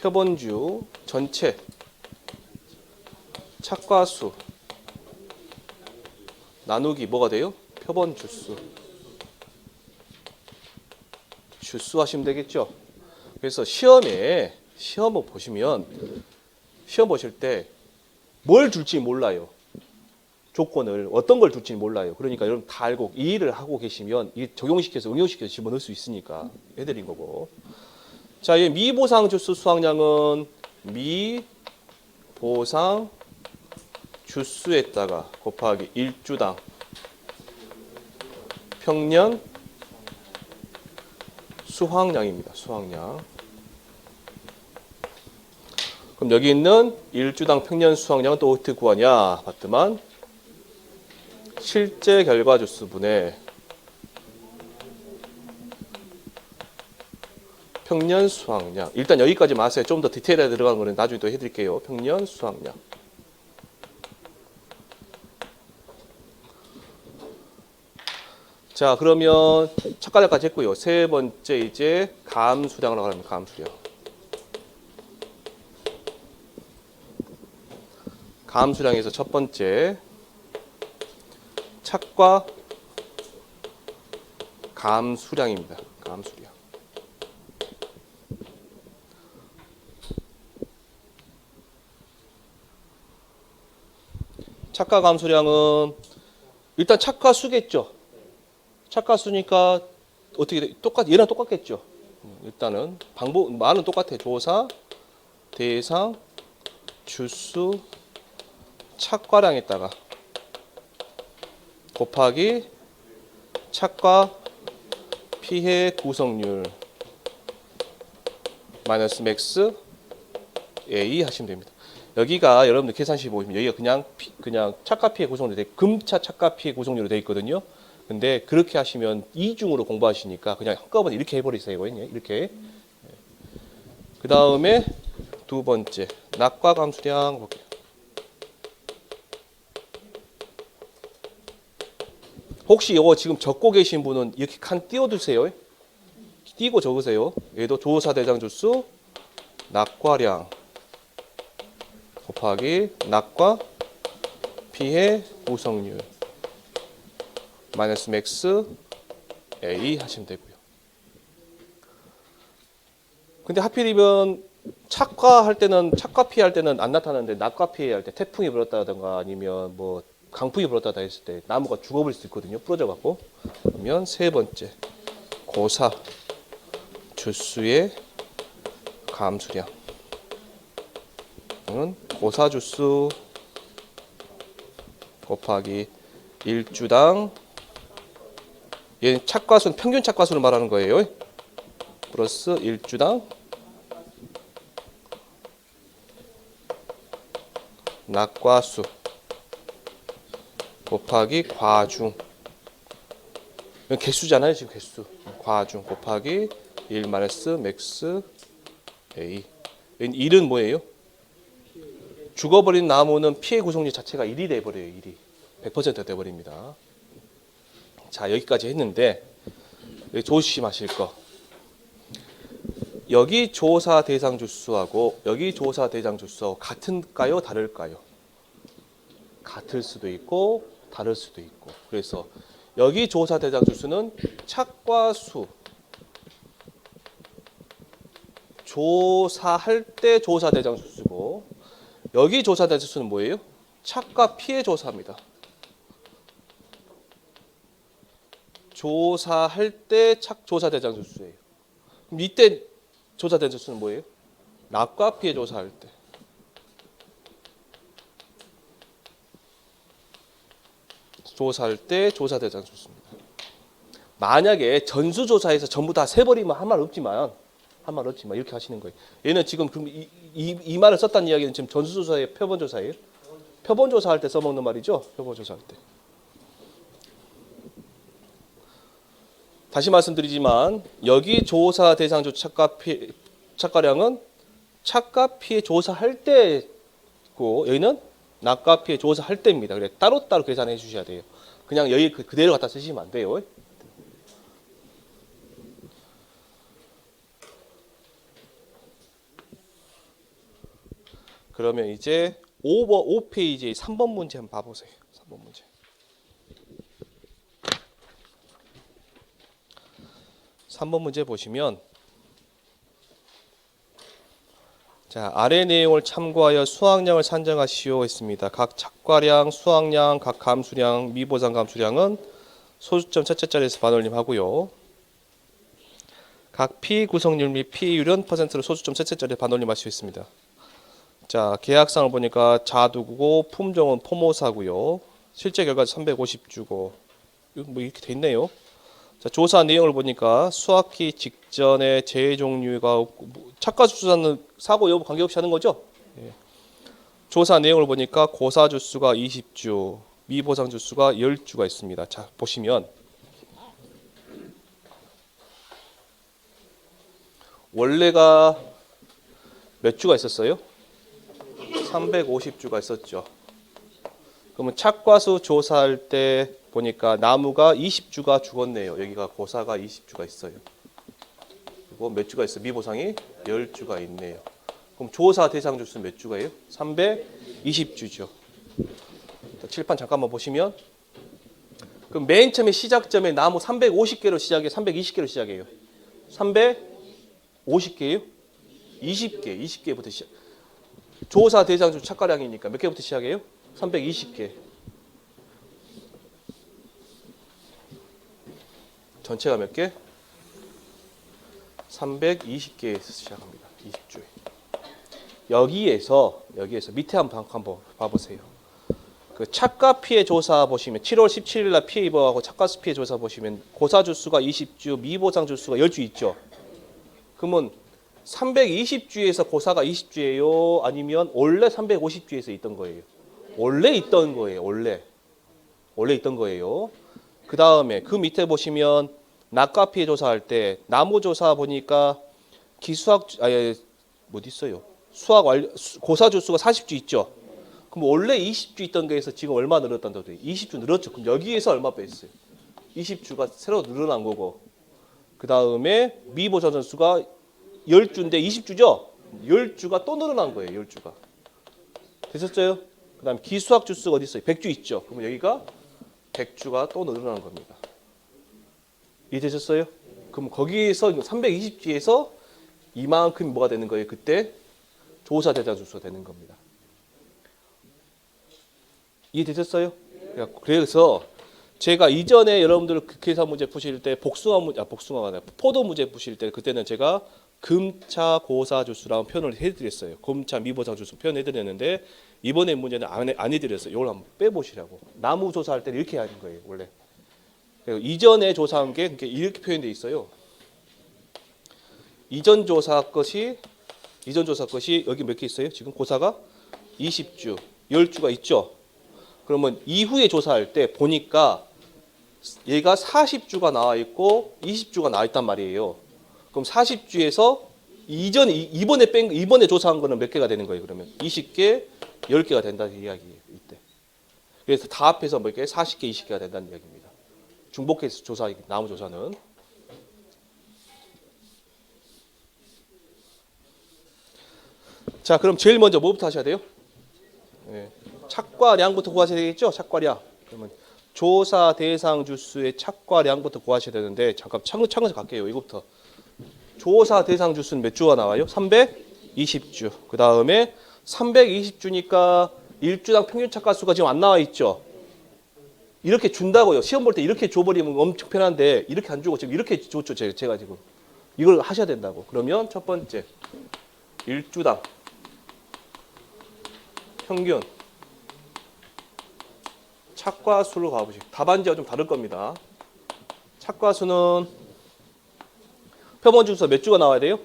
표본주 전체 착과수 나누기 뭐가 돼요? 표본주수. 주수 하시면 되겠죠. 그래서 시험을 보시면 시험 보실 때 뭘 줄지 몰라요. 조건을 어떤 걸 줄지 몰라요. 그러니까 여러분 다 알고 이 일을 하고 계시면 이 적용시켜서 응용시켜서 집어넣을 수 있으니까 해드린 거고. 자, 이 미보상 주수 수확량은 미보상 주수에다가 곱하기 1주당 평년 수확량입니다. 수확량. 그럼 여기 있는 1주당 평년 수확량은 또 어떻게 구하냐 봤더만 실제 결과 주수분의 평년 수확량. 일단 여기까지 마세요. 좀 더 디테일하게 들어가는 거는 나중에 또 해드릴게요. 평년 수확량. 자, 그러면 첫 가지까지 했고요. 세 번째 이제 감수량으로 가면 감수량. 감수량에서 첫 번째 착과 감수량입니다. 감수량. 착과 감수량은 일단 착과 수겠죠. 착과 수니까 어떻게 돼? 얘랑 똑같겠죠. 일단은 말은 똑같아. 조사, 대상, 주수, 착과량에다가 곱하기 착과 피해 구성률 마이너스 맥스 A 하시면 됩니다. 여기가 여러분들 계산식 보시면 여기가 그냥 착과 피해 구성률이 돼 금차 착과 피해 구성률로 돼 있거든요. 근데 그렇게 하시면 이중으로 공부하시니까 그냥 한꺼번에 이렇게 해버리세요. 이렇게. 그 다음에 두 번째 낙과 감수량 볼게요. 혹시 이거 지금 적고 계신 분은 이렇게 칸 띄워두세요. 띄고 적으세요. 얘도 조사 대장 주수 낙과량 곱하기 낙과 피해 구성률 마이너스 맥스 A 하시면 되고요. 근데 하필이면 착과 피해 할 때는 안 나타나는데 낙과 피해 할 때 태풍이 불었다든가 아니면 뭐 강풍이 불었다다 했을 때 나무가 죽어버릴 수 있거든요. 부러져 갖고. 그러면 세 번째 고사 주수의 감수량. 고사 주수 곱하기 1주당 얘는 착과수는 평균 착과수를 말하는 거예요. 플러스 1주당 낙과수 곱하기 과중. 이건 개수잖아요. 지금 개수. 과중 곱하기 1 마이너스 맥스 A. 1은 뭐예요? 죽어버린 나무는 피해 구성률 자체가 1이 돼버려요. 1이. 100% 돼버립니다. 자, 여기까지 했는데 여기 조심하실 거. 여기 조사 대상 주수하고 여기 조사 대상 주수하고 같은가요? 다를까요? 같을 수도 있고 다를 수도 있고. 그래서 여기 조사 대상 주수는 착과 수 조사할 때 조사 대상 주수고 여기 조사 대상 주수는 뭐예요? 착과 피해 조사입니다. 조사할 때 착 조사 대상 주수예요. 그럼 이때 조사 대상 주수는 뭐예요? 낙과 피해 조사할 때. 조사할 때 조사 대상 주수입니다. 만약에 전수조사에서 전부 다 세버리면 한 말 없지만 이렇게 하시는 거예요. 얘는 지금 그럼 이 말을 썼다는 이야기는 지금 전수조사의 표본조사예요. 표본조사할 때 써먹는 말이죠. 표본조사할 때. 다시 말씀드리지만 여기 조사 대상주 착과량은 착과 피해 조사할 때고 여기는 낙과 피해 조사할 때입니다. 그래 따로따로 계산해 주셔야 돼요. 그냥 여기 그대로 갖다 쓰시면 안 돼요. 그러면 이제 5페이지 3번 문제 한번 봐보세요. 3번 문제. 3번 문제 보시면 자, 아래 내용을 참고하여 수확량을 산정하시오 했습니다. 각 착과량, 수확량, 각 감수량, 미보상 감수량은 소수점 첫째 자리에서 반올림하고요. 각 피 구성률 및 피율은 퍼센트로 소수점 첫째 자리에 반올림할 수 있습니다. 자, 계약상을 보니까 자두고 품종은 포모사고요. 실제 결과 350주고 뭐 이렇게 돼 있네요. 자, 조사 내용을 보니까 수확기 직전에 재해 종류가 없고 착과 수사는 사고 여부 관계없이 하는 거죠. 예. 조사 내용을 보니까 고사 주수가 20주, 미보상 주수가 10주가 있습니다. 자, 보시면 원래가 몇 주가 있었어요? 350주가 있었죠. 그러면 착과수 조사할 때 보니까 나무가 20주가 죽었네요. 여기가 고사가 20주가 있어요. 그리고 몇 주가 있어요? 미보상이 10주가 있네요. 그럼 조사 대상 주수 몇 주가요? 320주죠. 칠판 잠깐만 보시면 그럼 맨 처음에 시작점에 나무 350개로 시작해요? 320개로 시작해요? 350개예요? 20개부터 시작. 조사 대상 주 착과량이니까 몇 개부터 시작해요? 320개. 전체가 몇 개? 320개에서 시작합니다. 20주에. 여기에서 밑에 한번 봐보세요. 그 착과 피해 조사 보시면 7월 17일 날 피해 입어하고 착과 피해 조사 보시면 고사 주수가 20주, 미보상 주수가 10주 있죠. 그러면 320주에서 고사가 20주예요? 아니면 원래 350주에서 있던 거예요? 원래 있던 거예요. 원래 있던 거예요. 그 다음에 그 밑에 보시면 낙과 피해 조사할 때 나무 조사 보니까 기수학 어디 있어요? 수학 완료 고사 주수가 40주 있죠. 그럼 원래 20주 있던 거에서 지금 얼마 늘었다는 거예요? 20주 늘었죠. 그럼 여기에서 얼마 뺐어요? 20주가 새로 늘어난 거고. 그 다음에 미보상 전수가 10주인데 20주죠? 10주가 또 늘어난 거예요. 10주가. 되셨어요? 그 다음에 기수학 주수가 어디 있어요? 100주 있죠. 그럼 여기가 100주가 또 늘어난 겁니다. 이해되셨어요? 그럼 거기에서 320주에서 이만큼 뭐가 되는 거예요? 그때 조사 대상 주수가 되는 겁니다. 이해되셨어요? 그래서 제가 이전에 여러분들 계산 문제 푸실 때 복숭아가 아니라 포도 문제 푸실 때 그때는 제가 금차 고사 주수라는 표현을 해드렸어요. 금차 미보상 주수 표현해드렸는데 이번에 문제는 안 해드렸어요. 이걸 한번 빼보시라고. 나무 조사할 때는 이렇게 하는 거예요. 원래. 이전에 조사한 게 이렇게 표현되어 있어요. 이전 조사 것이 여기 몇 개 있어요? 지금 고사가 20주, 10주가 있죠. 그러면 이후에 조사할 때 보니까 얘가 40주가 나와 있고 20주가 나와 있단 말이에요. 그럼 40주에서 이번에 조사한 거는 몇 개가 되는 거예요? 그러면 20개, 10개가 된다는 이야기예요. 이때. 그래서 다 합해서 몇 개? 40개, 20개가 된다는 이야기입니다. 중복해서 나무 조사는. 자, 그럼 제일 먼저 뭐부터 하셔야 돼요? 네. 착과량부터 구하셔야 되겠죠? 착과량. 그러면 조사 대상 주수의 착과량부터 구하셔야 되는데 잠깐 창에서 갈게요. 이거부터. 조사 대상 주수는 몇 주가 나와요? 320주. 그 다음에 320주니까 1주당 평균 착과수가 지금 안 나와 있죠? 이렇게 준다고요. 시험 볼 때 이렇게 줘버리면 엄청 편한데 이렇게 안 주고 지금 이렇게 줬죠. 제가 지금. 이걸 하셔야 된다고. 그러면 첫 번째 1주당 평균 착과수를 가보시죠. 답안지와 좀 다를 겁니다. 착과수는 표본 주수 몇 주가 나와야 돼요?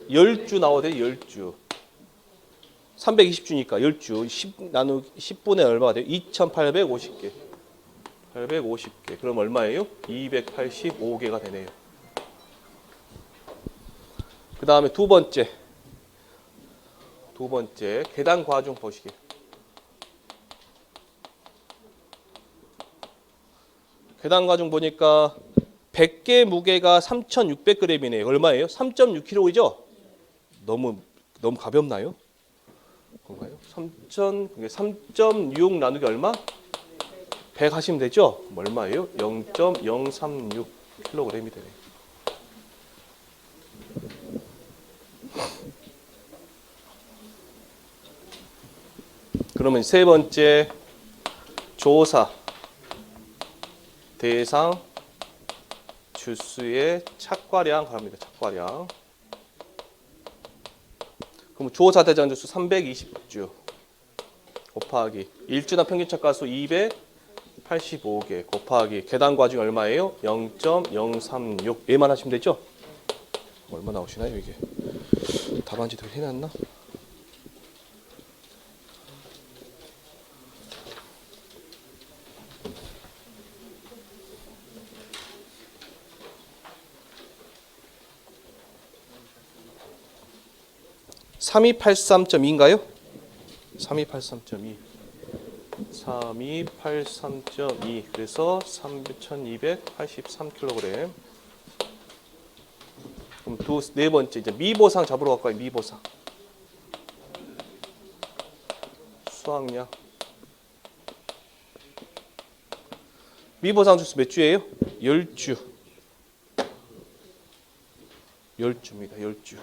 10주 나와야 돼요. 10주. 320주니까 10주. 10 나누기 10분의 얼마가 돼요? 2850개. 850개. 그럼 얼마예요? 285개가 되네요. 그 다음에 두 번째 계단 과중 보시기. 계단 과중 보니까 100개 무게가 3,600g이네요. 얼마예요? 3.6kg이죠? 너무 가볍나요? 그런가요? 3.6 나누기 얼마? 100 하시면 되죠? 얼마예요? 0.036kg이 되네요. 그러면 세 번째 조사 대상 주수의 착과량 합니다. 착과량. 그럼 조사 대상 주수 320주 곱하기 일주당 평균 착과수 285개 곱하기 계산 과정이 얼마예요? 0.036. 얘만 하시면 되죠? 얼마 나오시나요 이게? 답안지도 해놨나? (3283.2인가요) 3283.2 3283.2 그래서 3283kg. 그럼 네 번째 이제 미보상 잡으러 갈까요? 미보상 수확량. 미보상 주수 몇 주예요? 10주. 10주입니다. 10주.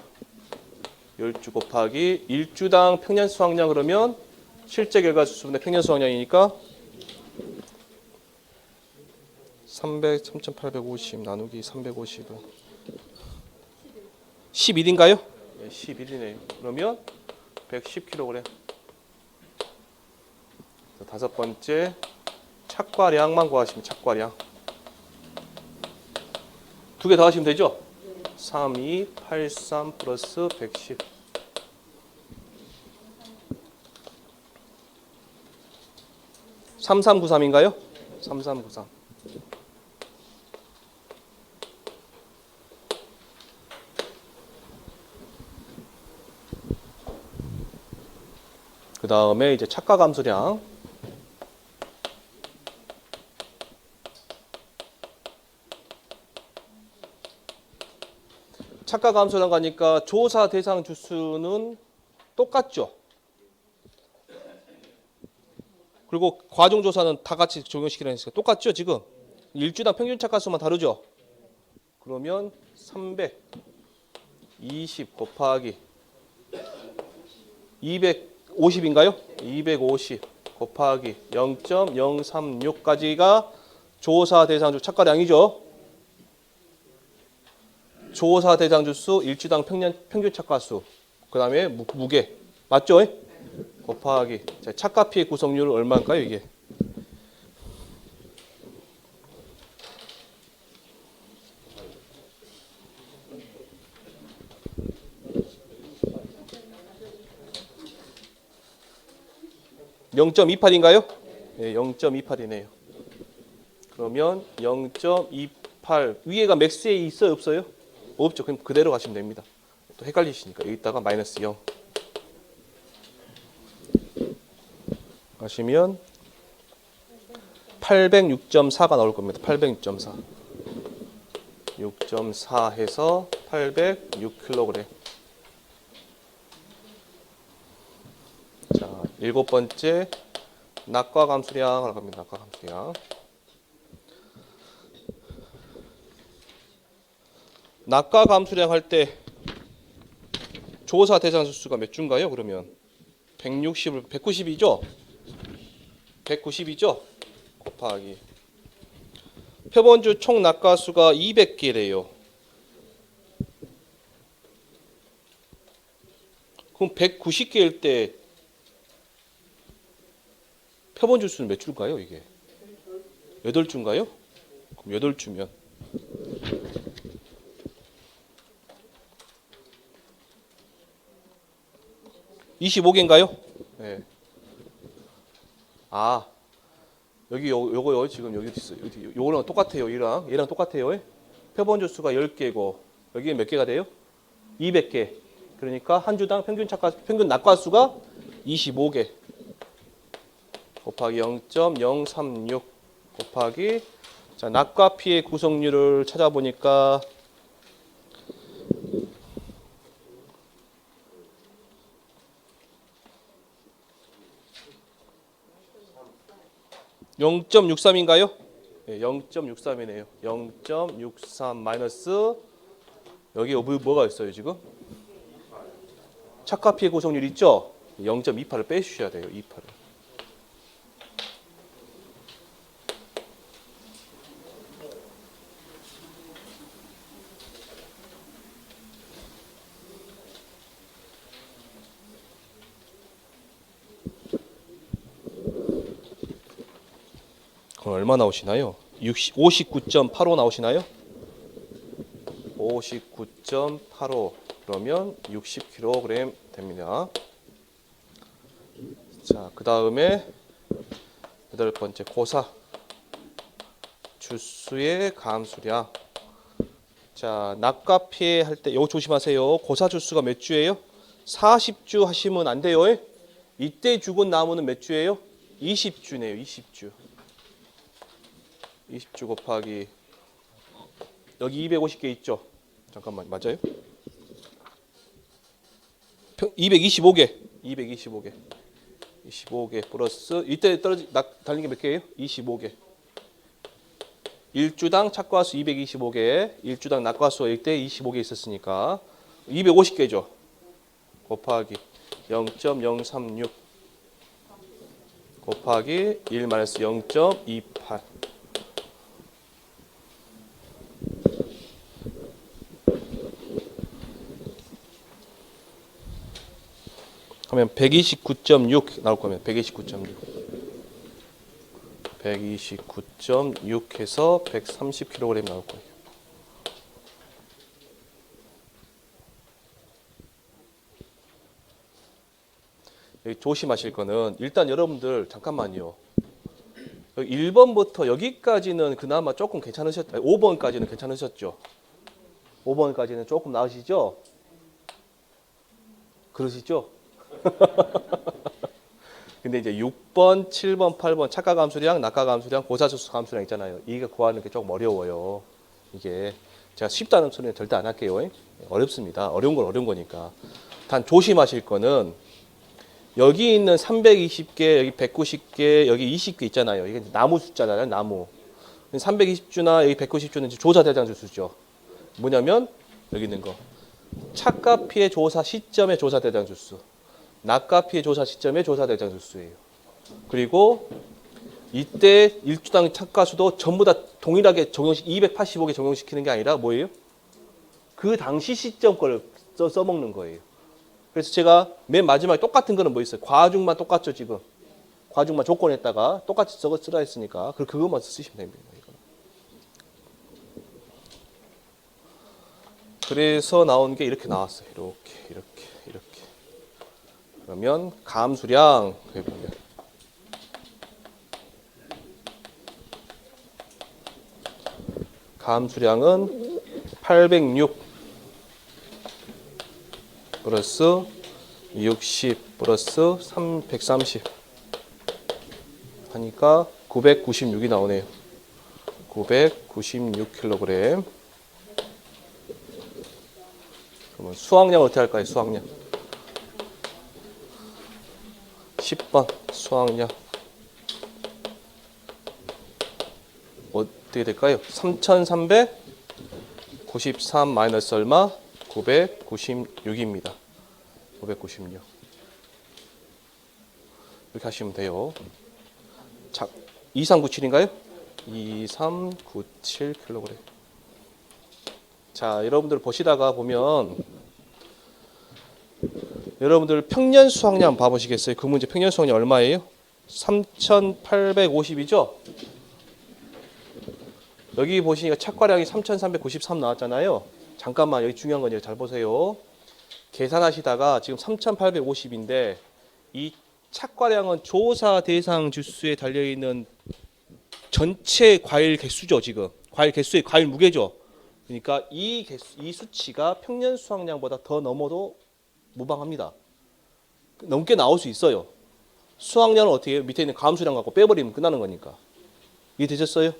10주 곱하기 일주당 평년 수확량. 그러면 실제 결과 수수분의 평년 수확량이니까 3,850 나누기 350은 11인가요? 네, 11이네요. 그러면 110kg. 다섯 번째 착과량만 구하시면 착과량. 두 개 더 하시면 되죠? 3283 플러스 110. 3393인가요? 3393. 그 다음에 이제 착과 감소량. 착과 감소량 가니까 조사 대상 주수는 똑같죠. 그리고 과정 조사는 다 같이 적용시키라니까 똑같죠 지금. 일주당 평균 착과수만 다르죠. 그러면 320 곱하기 250인가요? 250 곱하기 0.036까지가 조사 대상주 착과량이죠. 조사 대상주수 일주당 평균 착과수 그 다음에 무게 맞죠? 곱하기 착과 피해 구성률은 얼마일까요 이게? (0.28인가요) 네, 0.28이네요. 그러면 0.28 위에가 맥스에 있어요 없어요? 없죠. 그럼 그대로 가시면 됩니다. 또 헷갈리시니까 여기다가 마이너스 0 가시면 806.4가 나올 겁니다. 806.4 6.4 해서 806kg. 자, 일곱 번째 낙과 감소량을 합니다. 낙과 감소량. 낙과 감소량 할 때 조사 대상 수가 몇 주인가요? 그러면 160을 190이죠? 190이죠? 곱하기 표본주 총 낙과 수가 200개래요. 그럼 190개일 때 표본주 수는 몇 주일까요? 이게 8주인가요? 그럼 8주면 25개인가요? 네. 아, 여기 요거요. 지금 여기 있어요. 요거랑 똑같아요. 얘랑 똑같아요. 표본주 수가 10개고 여기 몇 개가 돼요? 200개. 그러니까 한 주당 평균 낙과 수가 25개. 곱하기 0.036 곱하기 자, 낙과 피해 구성률을 찾아보니까 0.63인가요? 네, 0.63이네요. 0.63 마이너스 여기 뭐가 있어요 지금? 착과 피해 구성률 있죠? 0.28을 빼주셔야 돼요. 28을. 얼마 나오시나요? 59.85 나오시나요? 59.85 그러면 60kg 됩니다. 자, 그 다음에 여덟 번째 고사 주수의 감수량. 자, 낙과 피해 할 때 요거 조심하세요. 고사 주수가 몇 주예요? 40주 하시면 안 돼요. 이때 죽은 나무는 몇 주예요? 20주네요. 20주. 20주 곱하기 여기 250개 있죠? 잠깐만, 맞아요? 225개. 225개. 25개 플러스 이때 달린 게 몇 개예요? 25개. 1주당 착과수 225개, 1주당 낙과수가 이때 25개 있었으니까 250개죠. 곱하기 0.036 곱하기 1 마이너스 0.28. 하면 129.6 나올 거면 129.6 해서 130kg 나올 거예요. 여기 조심하실 거는 일단 여러분들 잠깐만요. 1번부터 여기까지는 그나마 조금 괜찮으셨죠? 5번까지는 괜찮으셨죠? 5번까지는 조금 나으시죠? 그러시죠? 근데 이제 6번, 7번, 8번 착과 감수량, 낙과 감수량, 고사주수 감수량 있잖아요. 이게 구하는 게 조금 어려워요. 이게 제가 쉽다는 소리는 절대 안 할게요. 어렵습니다. 어려운 건 어려운 거니까. 단 조심하실 거는 여기 있는 320개, 여기 190개, 여기 20개 있잖아요. 이게 나무 숫자잖아요. 나무. 320주나 여기 190주는 조사 대상 주수죠. 뭐냐면 여기 있는 거. 착과 피해 조사 시점의 조사 대상 주수. 낙과 피해 조사 시점의 조사 대상 주수예요. 그리고 이때 일주당 착과수도 전부 다 동일하게 285개 적용시키는 게 아니라 뭐예요? 그 당시 시점 걸 써먹는 거예요. 그래서 제가 맨 마지막에 똑같은 거는 뭐 있어요? 과중만 똑같죠, 지금. 과중만 조건에다가 똑같이 쓰라 했으니까 그것만 쓰시면 됩니다. 이거. 그래서 나온 게 이렇게 나왔어요. 이렇게. 그러면 감수량 해보면 감수량은 806 플러스 60 플러스 130 하니까 996이 나오네요. 996kg. 그러면 수확량 어떻게 할까요? 수확량 10번 수확량 어떻게 될까요? 3393 마이너스 얼마? 996입니다. 996 이렇게 하시면 돼요. 자, 2397인가요? 2397kg. 자, 여러분들 보시다가 보면 여러분들 평년 수확량 봐보시겠어요? 그 문제 평년 수확량 얼마예요? 3850이죠? 여기 보시니까 착과량이 3393 나왔잖아요. 잠깐만 여기 중요한 건 잘 보세요. 계산하시다가 지금 3850인데 이 착과량은 조사 대상 주수에 달려있는 전체 과일 개수죠. 지금 과일 개수의 과일 무게죠. 그러니까 이 수치가 평년 수확량보다 더 넘어도 무방합니다. 넘게 나올 수 있어요. 수확량은 어떻게 해요? 밑에 있는 감수량 갖고 빼버리면 끝나는 거니까. 이해되셨어요?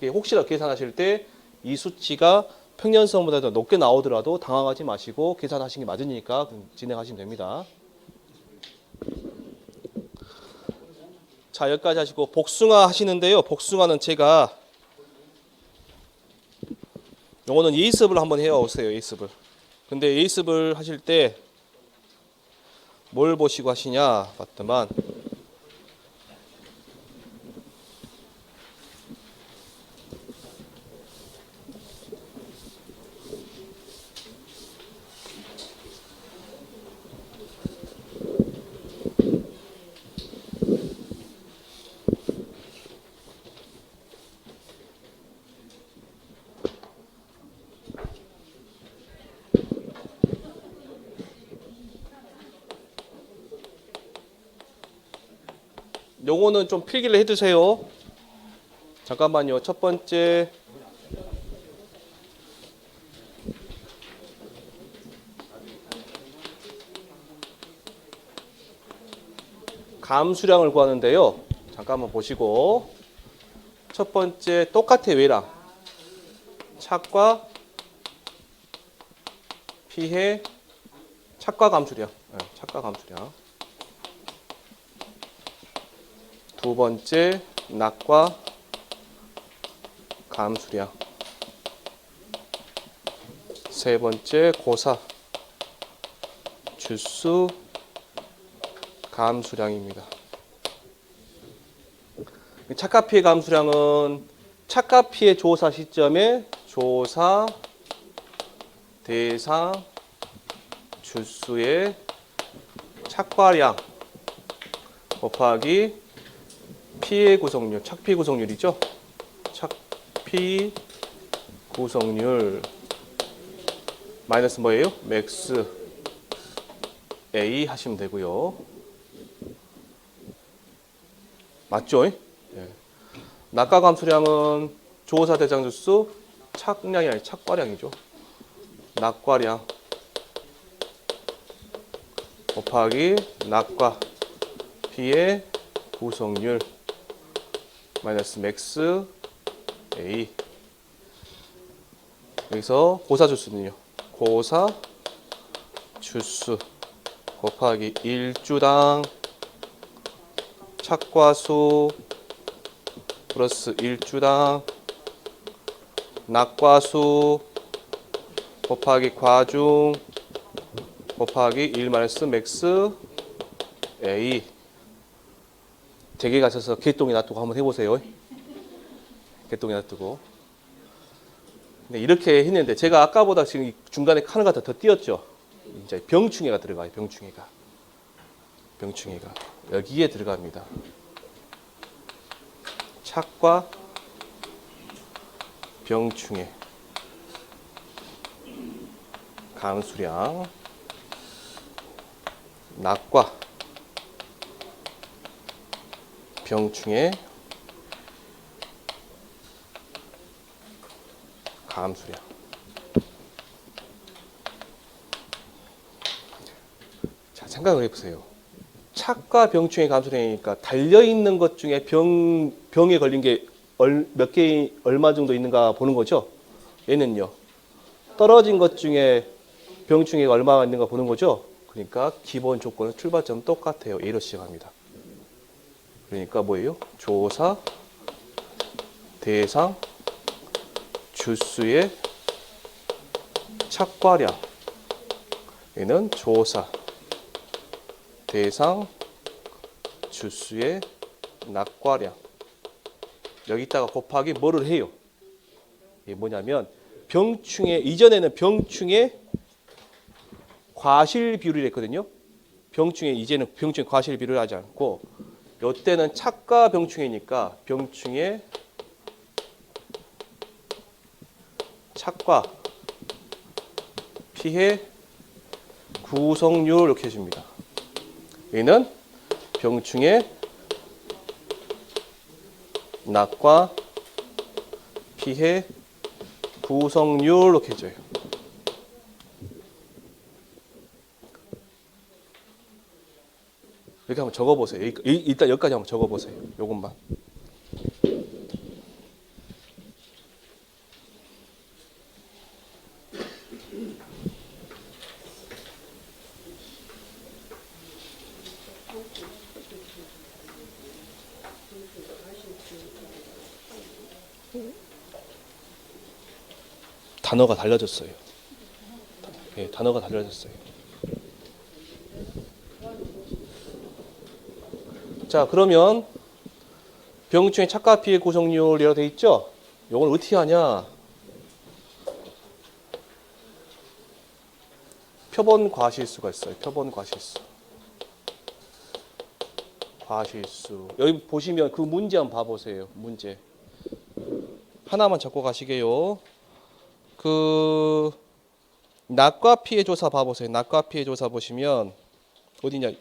혹시라도 계산하실 때 이 수치가 평년수보다 더 높게 나오더라도 당황하지 마시고 계산하시는 게 맞으니까 진행하시면 됩니다. 자, 여기까지 하시고 복숭아 하시는데요. 복숭아는 제가 요거는 예습을 한번 해오세요. 예습을. 근데 예습을 하실 때 뭘 보시고 하시냐 봤더만 요거는 좀 필기를 해두세요. 잠깐만요. 첫 번째 감수량을 구하는데요. 잠깐만 보시고 첫 번째 똑같아 왜랑 착과 피해 착과 감수량. 착과 감수량. 두 번째 낙과 감수량. 세 번째 고사 주수 감수량입니다. 착과 피해 감수량은 착과 피해 조사 시점에 조사 대상 주수의 착과량 곱하기 피해 구성률, 착피 구성률이죠. 착피 구성률 마이너스 뭐예요? 맥스 A 하시면 되고요. 맞죠? 예. 낙과 감수량은 조사 대상 주수 착량이 아니라 착과량이죠. 낙과량 곱하기 낙과 피해 구성률 마이너스 맥스 A. 여기서 고사 주수는요. 고사 주수 곱하기 1주당 착과수 플러스 1주당 낙과수 곱하기 과중 곱하기 1 마이너스 맥스 A. 대개 가셔서 개똥이 놔두고 한번 해보세요. 개똥이 놔두고. 네, 이렇게 했는데 제가 아까보다 지금 중간에 카드가 더 띄었죠. 이제 병충해가 들어가요. 병충해가 여기에 들어갑니다. 착과 병충해 감수량 낙과 병충해 감수량. 자, 생각을 해보세요. 착과 병충해 감수량이니까 달려있는 것 중에 병에 걸린 게 몇 개, 얼마 정도 있는가 보는 거죠. 얘는요. 떨어진 것 중에 병충해가 얼마가 있는가 보는 거죠. 그러니까 기본 조건은 출발점 똑같아요. A로 시작합니다. 그러니까 뭐예요? 조사 대상 주수의 착과량. 얘는 조사 대상 주수의 낙과량. 여기다가 곱하기 뭐를 해요? 이게 뭐냐면 병충해 이전에는 병충해 과실 비율을 했거든요. 병충해 이제는 병충해 과실 비율을 하지 않고 이때는 착과 병충해니까 병충해 착과 피해 구성률 이렇게 해줍니다. 얘는 병충해 낙과 피해 구성률 이렇게 해줘요. 이렇게 한번 적어보세요. 일단 여기까지 한번 적어보세요. 요것만. 단어가 달라졌어요. 네, 단어가 달라졌어요. 자, 그러면 병충해 착과 피해 구성률이라고 돼 있죠? 이걸 어떻게 하냐? 표본 과실수가 있어요. 표본 과실수. 과실수. 여기 보시면 그 문제 한번 봐보세요. 문제. 하나만 적고 가시게요. 그 낙과 피해 조사 봐보세요. 낙과 피해 조사 보시면 어디냐?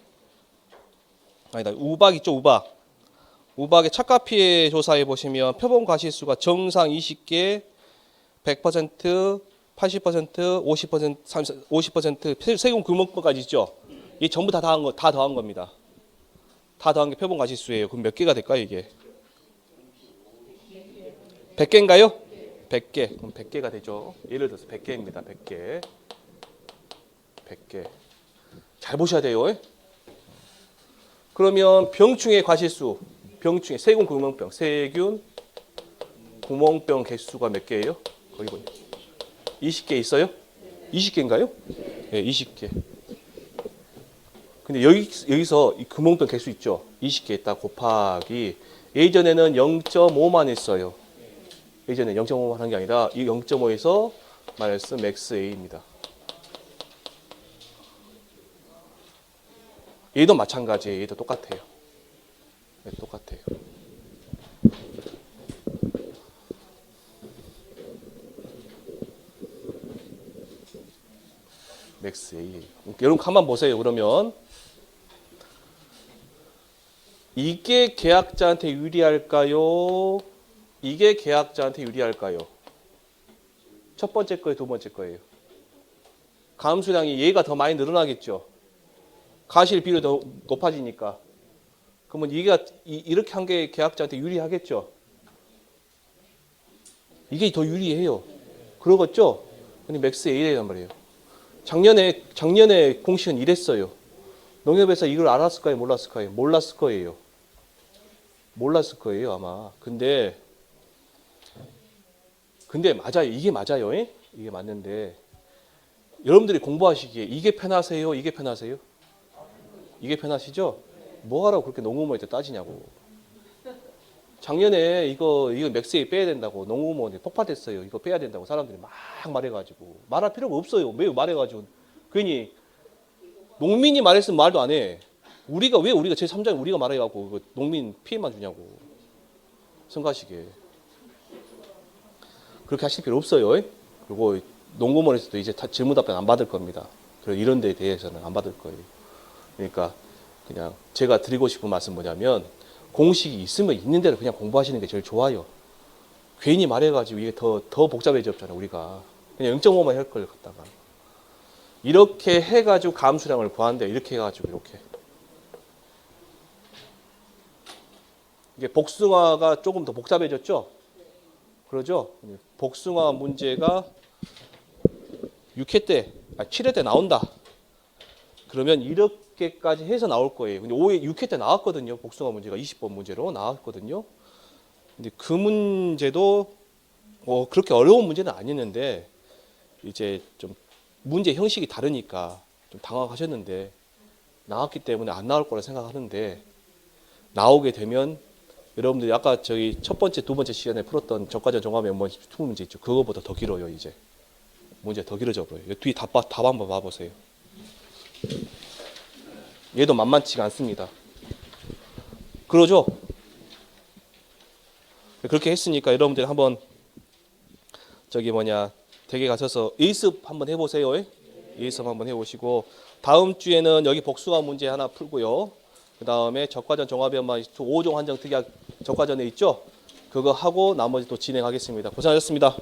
아니다. 우박 있죠, 우박. 우박의 착가피해 조사해 보시면 표본 과실수가 정상 20개, 100%, 80%, 50%, 50% 세금 금융권까지 있죠. 이 전부 다 더한 겁니다. 다 더한 게 표본 과실수예요. 그럼 몇 개가 될까요, 이게? 100개인가요? 100개. 그럼 100개가 되죠. 예를 들어서 100개입니다. 100개. 100개. 잘 보셔야 돼요. 그러면 병충해 과실수, 병충해 세균 구멍병, 세균 구멍병 개수가 몇 개예요? 거기 보니 20개 있어요? 20개인가요? 네, 20개. 근데 여기서 이 구멍병 개수 있죠? 20개 있다 곱하기 예전에는 0.5만 했어요. 예전에 0.5만 한 게 아니라 이 0.5에서 마이너스 맥스 A입니다. 얘도 마찬가지예요. 얘도 똑같아요. 네, 똑같아요. 맥스 A. 여러분 가만 보세요. 그러면 이게 계약자한테 유리할까요? 이게 계약자한테 유리할까요? 첫 번째 거예요, 두 번째 거예요. 감수량이 얘가 더 많이 늘어나겠죠. 가실 비율이 더 높아지니까. 그러면 이렇게 한 게 계약자한테 유리하겠죠. 이게 더 유리해요. 그러겠죠? 근데 맥스 A란 말이에요. 작년에 공식은 이랬어요. 농협에서 이걸 알았을까요? 몰랐을까요? 몰랐을 거예요. 몰랐을 거예요, 아마. 근데 맞아요. 이게 맞아요. 이게 맞는데 여러분들이 공부하시기에 이게 편하세요? 이게 편하세요? 이게 편하시죠? 뭐하라고 그렇게 농구모한테 따지냐고. 작년에 이거 맥스 A 빼야 된다고 농구모한테 폭파됐어요. 이거 빼야 된다고 사람들이 막 말해가지고 말할 필요가 없어요. 왜 말해가지고 괜히 농민이 말했으면 말도 안 해. 우리가 제3자인 우리가 말해갖고 농민 피해만 주냐고 생각하시게. 그렇게 하실 필요 없어요. 그리고 농구모에서도 이제 질문 답변 안 받을 겁니다. 그리고 이런 데에 대해서는 안 받을 거예요. 그러니까 그냥 제가 드리고 싶은 말씀 뭐냐면 공식이 있으면 있는 대로 그냥 공부하시는 게 제일 좋아요. 괜히 말해가지고 이게 더 복잡해졌잖아요. 우리가 그냥 0.5만 할 걸 갖다가 이렇게 해가지고 감수량을 구한대. 이렇게 해가지고 이렇게 이게 복숭아가 조금 더 복잡해졌죠. 그러죠. 복숭아 문제가 7회 때 나온다. 그러면 이렇게까지 해서 나올 거예요. 근데 6회 때 나왔거든요. 복숭아 문제가 20번 문제로 나왔거든요. 근데 그 문제도 그렇게 어려운 문제는 아니었는데 이제 좀 문제 형식이 다르니까 좀 당황하셨는데 나왔기 때문에 안 나올 거라 생각하는데 나오게 되면 여러분들이 아까 저희 첫 번째, 두 번째 시간에 풀었던 저가전 종합면허 투 문제 있죠. 그거보다 더 길어요. 이제 문제 더 길어져 보여요. 뒤 답 한번 봐보세요. 얘도 만만치가 않습니다. 그러죠? 그렇게 했으니까 여러분들 한번 댁에 가셔서 예습 한번 해보세요. 예습 한번 해보시고 다음 주에는 여기 복숭아 문제 하나 풀고요. 그 다음에 적과전 종합연마 5종 한정 특약 적과전에 있죠? 그거 하고 나머지 또 진행하겠습니다. 고생하셨습니다.